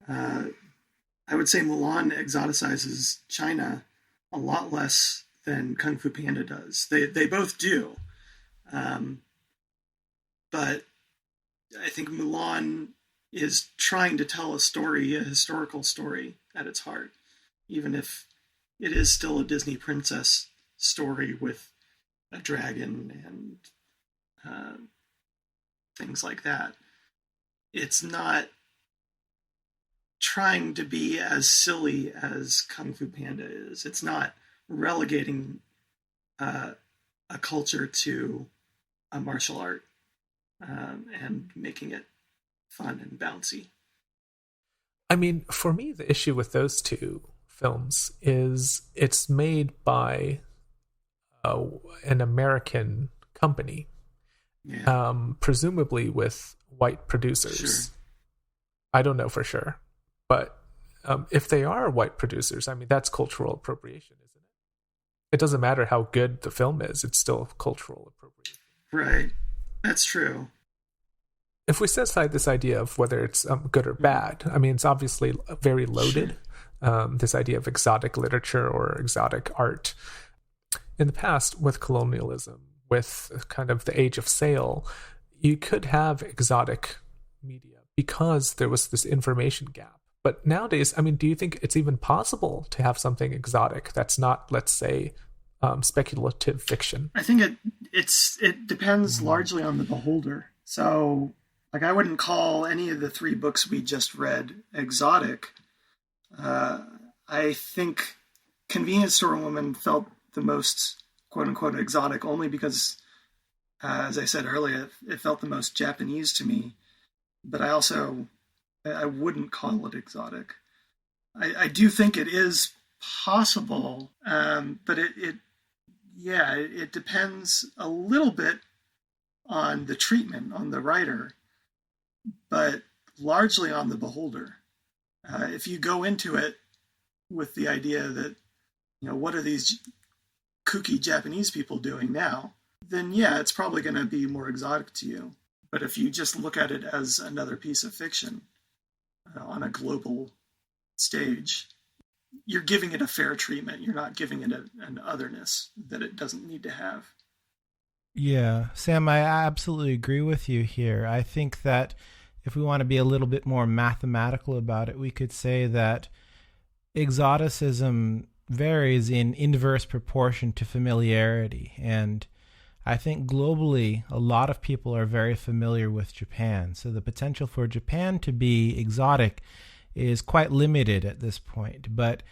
I would say Mulan exoticizes China a lot less than Kung Fu Panda does. They both do. But I think Mulan is trying to tell a story, a historical story at its heart, even if it is still a Disney princess story with a dragon and things like that. It's not trying to be as silly as Kung Fu Panda is. It's not relegating a culture to a martial art and making it fun and bouncy. I mean, for me, the issue with those two films is it's made by an American company, presumably with white producers. Sure. I don't know for sure, but if they are white producers, I mean, that's cultural appropriation, isn't it? It doesn't matter how good the film is; it's still cultural appropriation. Right, that's true. If we set aside this idea of whether it's good or bad, I mean, it's obviously very loaded. Sure. This idea of exotic literature or exotic art. In the past, with colonialism, with kind of the age of sail, you could have exotic media because there was this information gap. But nowadays, I mean, do you think it's even possible to have something exotic that's not, let's say, speculative fiction? I think it depends largely on the beholder. So, like, I wouldn't call any of the three books we just read exotic. I think Convenience Store Woman felt the most quote-unquote exotic only because, as I said earlier, it felt the most Japanese to me. But I wouldn't call it exotic. I do think it is possible, but it depends a little bit on the treatment, on the writer, but largely on the beholder. If you go into it with the idea that, what are these kooky Japanese people doing now, then it's probably going to be more exotic to you. But if you just look at it as another piece of fiction on a global stage, you're giving it a fair treatment. You're not giving it an otherness that it doesn't need to have. Yeah, Sam, I absolutely agree with you here. I think that if we want to be a little bit more mathematical about it, we could say that exoticism varies in inverse proportion to familiarity. And I think globally, a lot of people are very familiar with Japan. So the potential for Japan to be exotic is quite limited at this point. But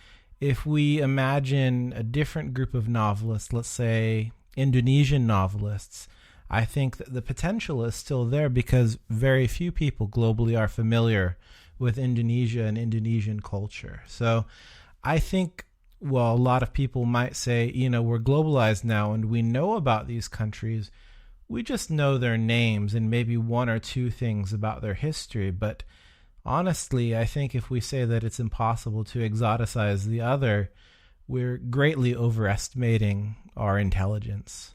if we imagine a different group of novelists, let's say Indonesian novelists, I think that the potential is still there because very few people globally are familiar with Indonesia and Indonesian culture. So I think, well, a lot of people might say, we're globalized now and we know about these countries. We just know their names and maybe one or two things about their history. But honestly, I think if we say that it's impossible to exoticize the other, we're greatly overestimating our intelligence.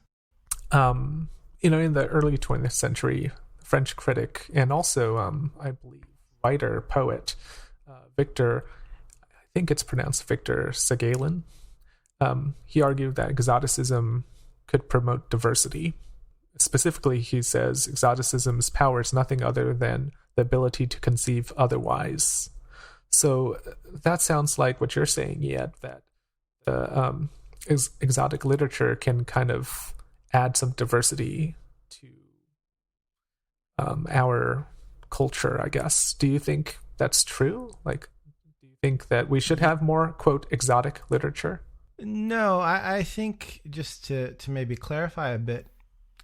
In the early 20th century, French critic and also, I believe, writer, poet, Victor, I think it's pronounced Victor Segalin, he argued that exoticism could promote diversity. Specifically, he says exoticism's power is nothing other than the ability to conceive otherwise. So that sounds like what you're saying, yet that exotic literature can kind of add some diversity to our culture, I guess. Do you think that's true? Like, do you think that we should have more, quote, exotic literature? No, I think just to maybe clarify a bit,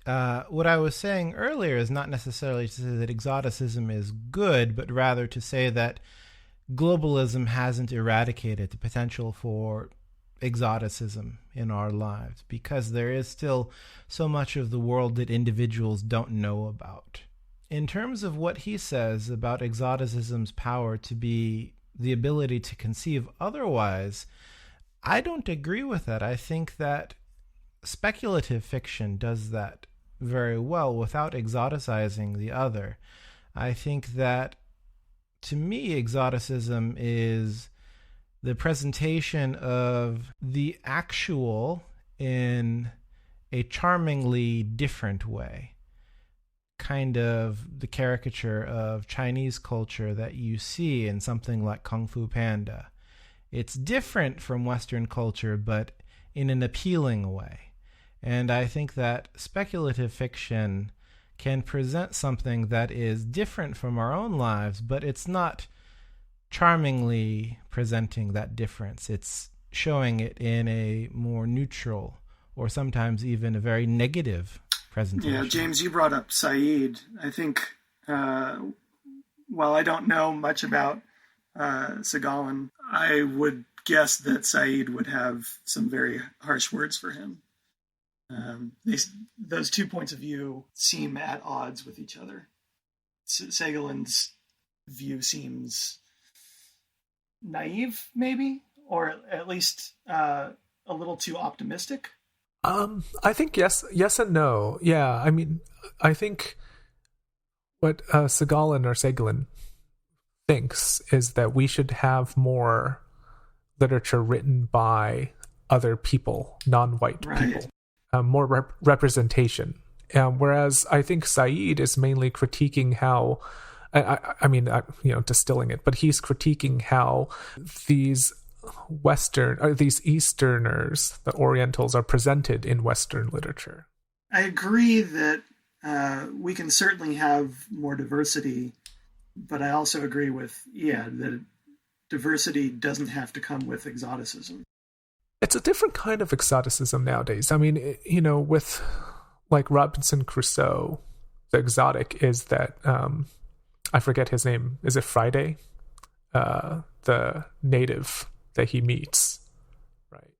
what I was saying earlier is not necessarily to say that exoticism is good, but rather to say that globalism hasn't eradicated the potential for exoticism in our lives, because there is still so much of the world that individuals don't know about. In terms of what he says about exoticism's power to be the ability to conceive otherwise, I don't agree with that. I think that speculative fiction does that very well without exoticizing the other. I think that, to me, exoticism is the presentation of the actual in a charmingly different way. Kind of the caricature of Chinese culture that you see in something like Kung Fu Panda. It's different from Western culture, but in an appealing way. And I think that speculative fiction can present something that is different from our own lives, but it's not charmingly presenting that difference. It's showing it in a more neutral or sometimes even a very negative presentation. Yeah, James, you brought up Said. I think, while I don't know much about Segalin, I would guess that Said would have some very harsh words for him. Those 2 points of view seem at odds with each other. Segalin's view seems naive, maybe, or at least a little too optimistic. I think yes and no. Yeah, I mean, I think what Segalin thinks is that we should have more literature written by other people, non-white people, more representation. Whereas I think Said is mainly critiquing how, I mean, distilling it, but he's critiquing how these these Easterners, the Orientals, are presented in Western literature. I agree that we can certainly have more diversity, but I also agree with that diversity doesn't have to come with exoticism. It's a different kind of exoticism nowadays. I mean, with like Robinson Crusoe, the exotic is that I forget his name. Is it Friday? The native that he meets, right?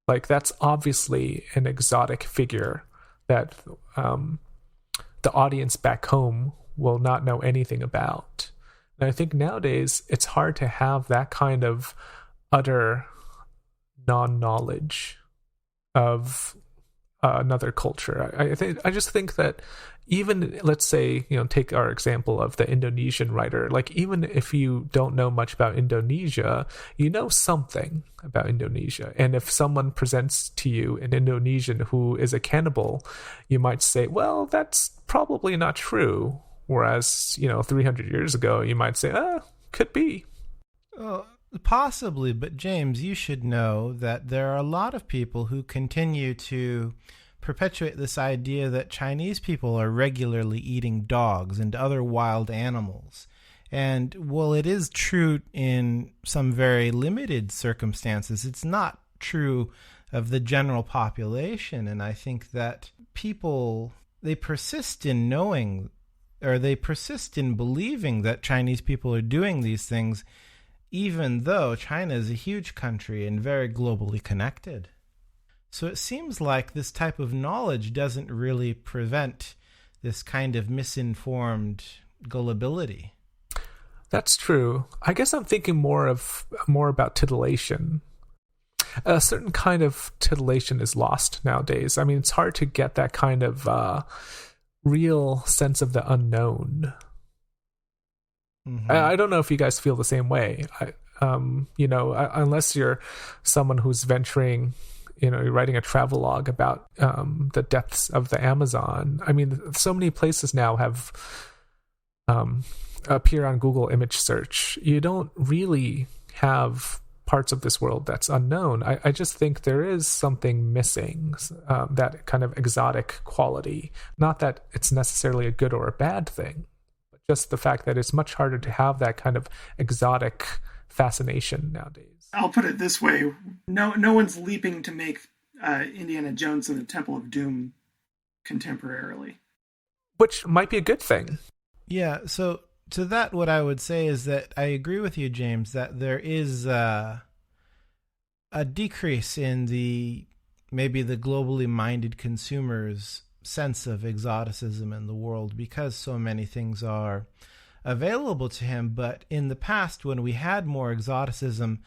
Like, that's obviously an exotic figure that the audience back home will not know anything about. And I think nowadays it's hard to have that kind of utter non-knowledge of another culture. I just think that even, let's say, take our example of the Indonesian writer, like, even if you don't know much about Indonesia, you know something about Indonesia. And if someone presents to you an Indonesian who is a cannibal, you might say, well, that's probably not true. Whereas, 300 years ago, you might say, could be. Possibly, but James, you should know that there are a lot of people who continue to perpetuate this idea that Chinese people are regularly eating dogs and other wild animals. And while it is true in some very limited circumstances, it's not true of the general population. And I think that people, they persist in knowing, or they persist in believing that Chinese people are doing these things, even though China is a huge country and very globally connected. So it seems like this type of knowledge doesn't really prevent this kind of misinformed gullibility. That's true. I guess I'm thinking more about titillation. A certain kind of titillation is lost nowadays. I mean, it's hard to get that kind of real sense of the unknown. Mm-hmm. I don't know if you guys feel the same way. Unless you're someone who's venturing, you're writing a travelogue about the depths of the Amazon. I mean, so many places now have appear on Google image search. You don't really have parts of this world that's unknown. I just think there is something missing, that kind of exotic quality. Not that it's necessarily a good or a bad thing, but just the fact that it's much harder to have that kind of exotic fascination nowadays. I'll put it this way. No one's leaping to make Indiana Jones and the Temple of Doom contemporarily. Which might be a good thing. Yeah, so to that, what I would say is that I agree with you, James, that there is a decrease in maybe the globally minded consumer's sense of exoticism in the world because so many things are available to him. But in the past, when we had more exoticism,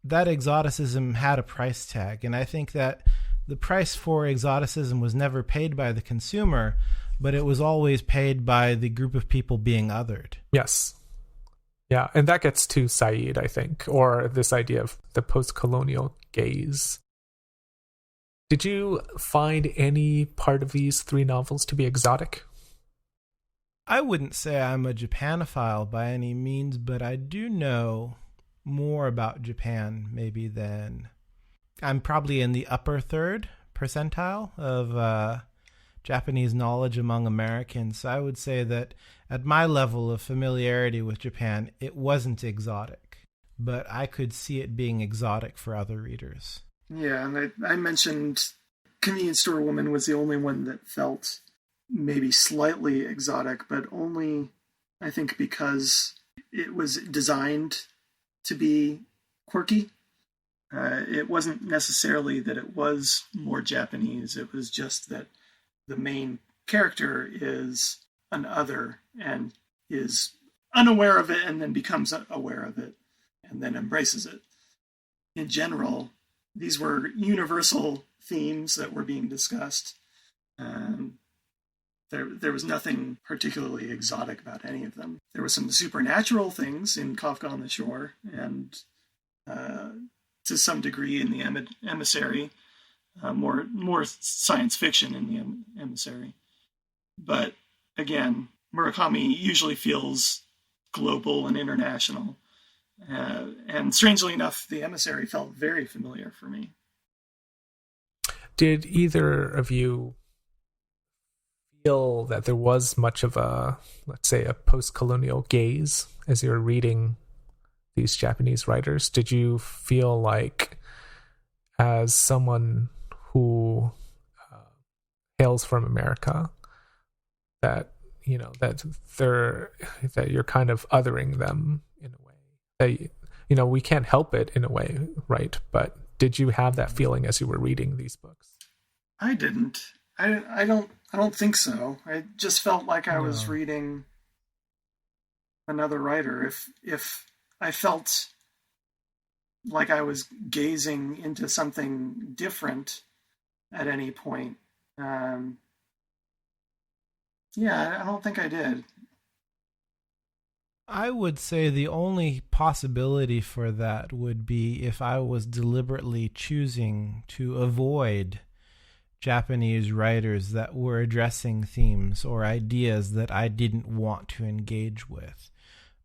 that exoticism had a price tag. And I think that the price for exoticism was never paid by the consumer, but it was always paid by the group of people being othered. Yes. Yeah, and that gets to Said, I think, or this idea of the post-colonial gaze. Did you find any part of these three novels to be exotic? I wouldn't say I'm a Japanophile by any means, but I do know more about Japan maybe than... I'm probably in the upper third percentile of Japanese knowledge among Americans. So I would say that at my level of familiarity with Japan, it wasn't exotic, but I could see it being exotic for other readers. Yeah, and I mentioned Convenience Store Woman was the only one that felt maybe slightly exotic, but only, I think, because it was designed to be quirky. It wasn't necessarily that it was more Japanese. It was just that the main character is an other and is unaware of it and then becomes aware of it and then embraces it. In general, these were universal themes that were being discussed. There was nothing particularly exotic about any of them. There were some supernatural things in Kafka on the Shore and to some degree in the Emissary, more science fiction in the Emissary. But again, Murakami usually feels global and international. And strangely enough, the Emissary felt very familiar for me. Did either of you feel that there was much of a, let's say, a post-colonial gaze as you were reading these Japanese writers? Did you feel like, as someone who hails from America, that that you're kind of othering them in a way? That, we can't help it in a way, right? But did you have that feeling as you were reading these books? I didn't. I don't think so. I just felt like I was reading another writer. If I felt like I was gazing into something different at any point, I don't think I did. I would say the only possibility for that would be if I was deliberately choosing to avoid Japanese writers that were addressing themes or ideas that I didn't want to engage with.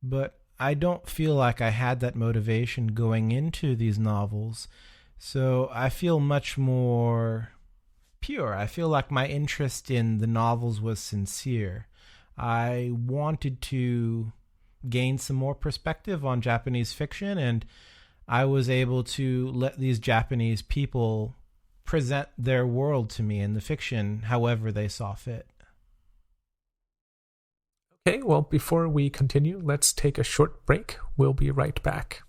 But I don't feel like I had that motivation going into these novels, so I feel much more pure. I feel like my interest in the novels was sincere. I wanted to gain some more perspective on Japanese fiction, and I was able to let these Japanese people present their world to me in the fiction however they saw fit. Okay, well, before we continue, let's take a short break. We'll be right back.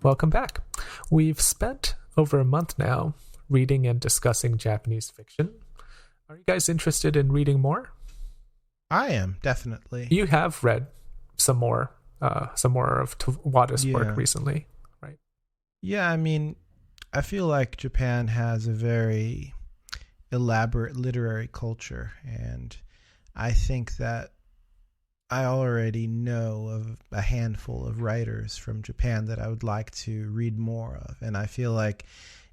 Welcome back. We've spent over a month now reading and discussing Japanese fiction. Are you guys interested in reading more? I am, definitely. You have read some more of Tawada's work recently, right? Yeah, I mean, I feel like Japan has a very elaborate literary culture, and I think that I already know of a handful of writers from Japan that I would like to read more of. And I feel like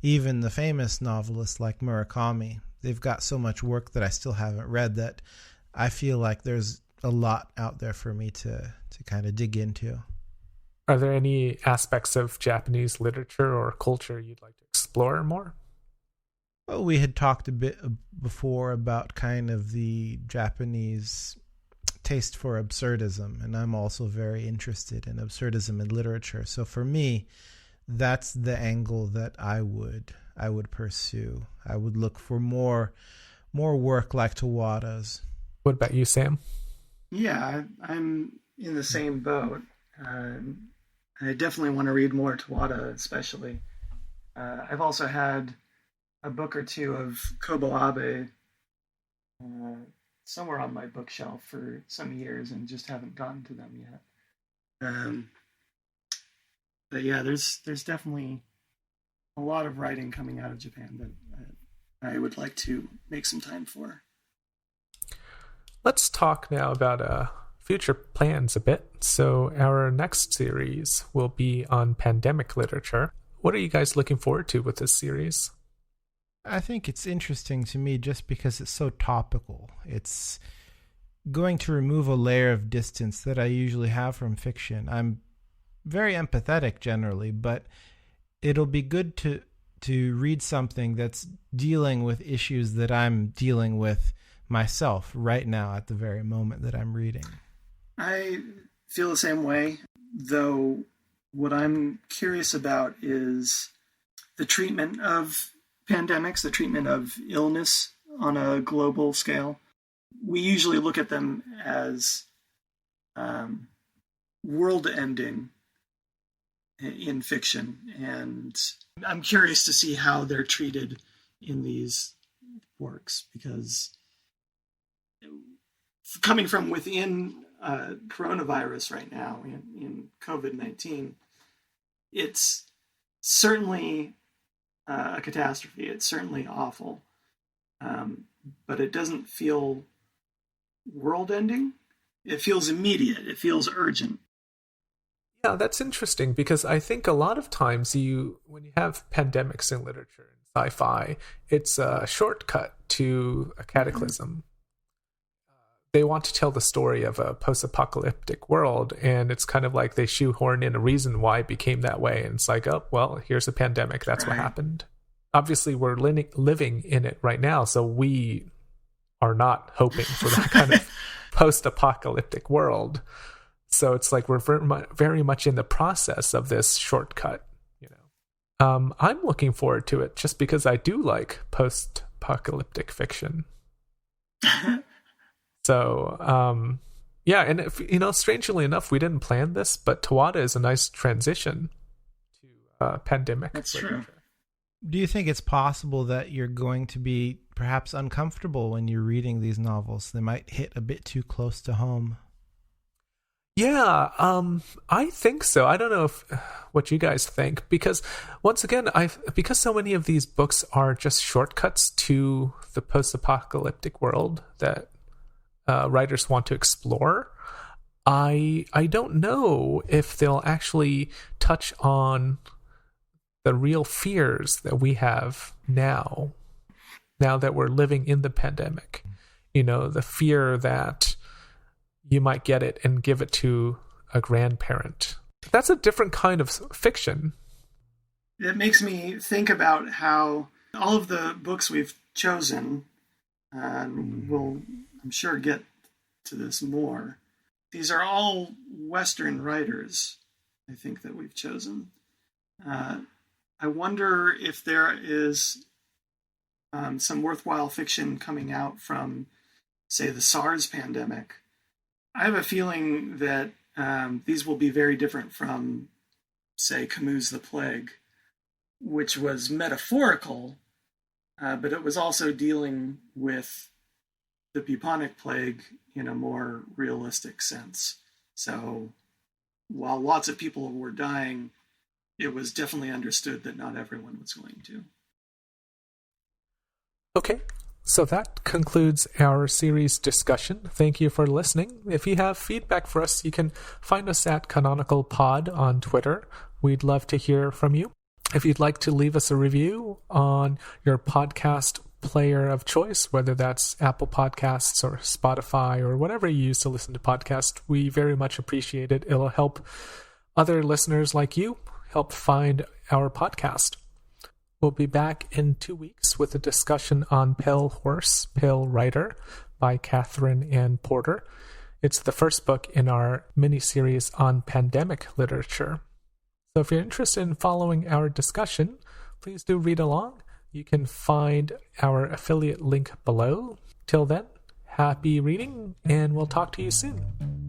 even the famous novelists like Murakami, they've got so much work that I still haven't read that I feel like there's a lot out there for me to kind of dig into. Are there any aspects of Japanese literature or culture you'd like to explore more? Well, we had talked a bit before about kind of the Japanese taste for absurdism, and I'm also very interested in absurdism in literature. So for me, that's the angle that I would pursue. I would look for more more work like Tawada's. What about you, Sam? Yeah, I'm in the same boat. I definitely want to read more Tawada, especially. I've also had a book or two of Kobo Abe somewhere on my bookshelf for some years and just haven't gotten to them yet. But yeah, there's definitely a lot of writing coming out of Japan that I would like to make some time for. Let's talk now about future plans a bit. So our next series will be on pandemic literature. What are you guys looking forward to with this series? I think it's interesting to me just because it's so topical. It's going to remove a layer of distance that I usually have from fiction. I'm very empathetic generally, but it'll be good to read something that's dealing with issues that I'm dealing with myself right now at the very moment that I'm reading. I feel the same way, though what I'm curious about is the treatment of pandemics, the treatment of illness on a global scale. We usually look at them as world-ending in fiction, and I'm curious to see how they're treated in these works, because coming from within coronavirus right now in COVID-19, it's certainly a catastrophe. It's certainly awful, but it doesn't feel world-ending. It feels immediate. It feels urgent. Yeah, that's interesting, because I think a lot of times when you have pandemics in literature and sci-fi, it's a shortcut to a cataclysm. They want to tell the story of a post-apocalyptic world, and it's kind of like they shoehorn in a reason why it became that way, and it's like, oh, well, here's a pandemic, that's what happened. Obviously, we're living in it right now, so we are not hoping for that kind of post-apocalyptic world. So it's like we're very much in the process of this shortcut, I'm looking forward to it just because I do like post-apocalyptic fiction. So, yeah, and if, strangely enough, we didn't plan this, but Tawada is a nice transition to pandemic literature. True. Do you think it's possible that you're going to be perhaps uncomfortable when you're reading these novels? They might hit a bit too close to home. Yeah, I think so. I don't know what you guys think, because once again, because so many of these books are just shortcuts to the post-apocalyptic world that writers want to explore, I don't know if they'll actually touch on the real fears that we have now that we're living in the pandemic. The fear that you might get it and give it to a grandparent. That's a different kind of fiction. It makes me think about how all of the books we've chosen, and we'll, I'm sure, get to this more. These are all Western writers, I think, that we've chosen. I wonder if there is some worthwhile fiction coming out from, say, the SARS pandemic. I have a feeling that these will be very different from, say, Camus' The Plague, which was metaphorical, but it was also dealing with the bubonic plague in a more realistic sense. So while lots of people were dying, it was definitely understood that not everyone was going to. Okay. So that concludes our series discussion. Thank you for listening. If you have feedback for us, you can find us at Canonical Pod on Twitter. We'd love to hear from you. If you'd like to leave us a review on your podcast player of choice, whether that's Apple Podcasts or Spotify or whatever you use to listen to podcasts, we very much appreciate it. It'll help other listeners like you help find our podcast. We'll be back in 2 weeks with a discussion on Pale Horse, Pale Rider by Catherine Ann Porter. It's the first book in our mini-series on pandemic literature. So if you're interested in following our discussion, please do read along. You can find our affiliate link below. Till then, happy reading, and we'll talk to you soon.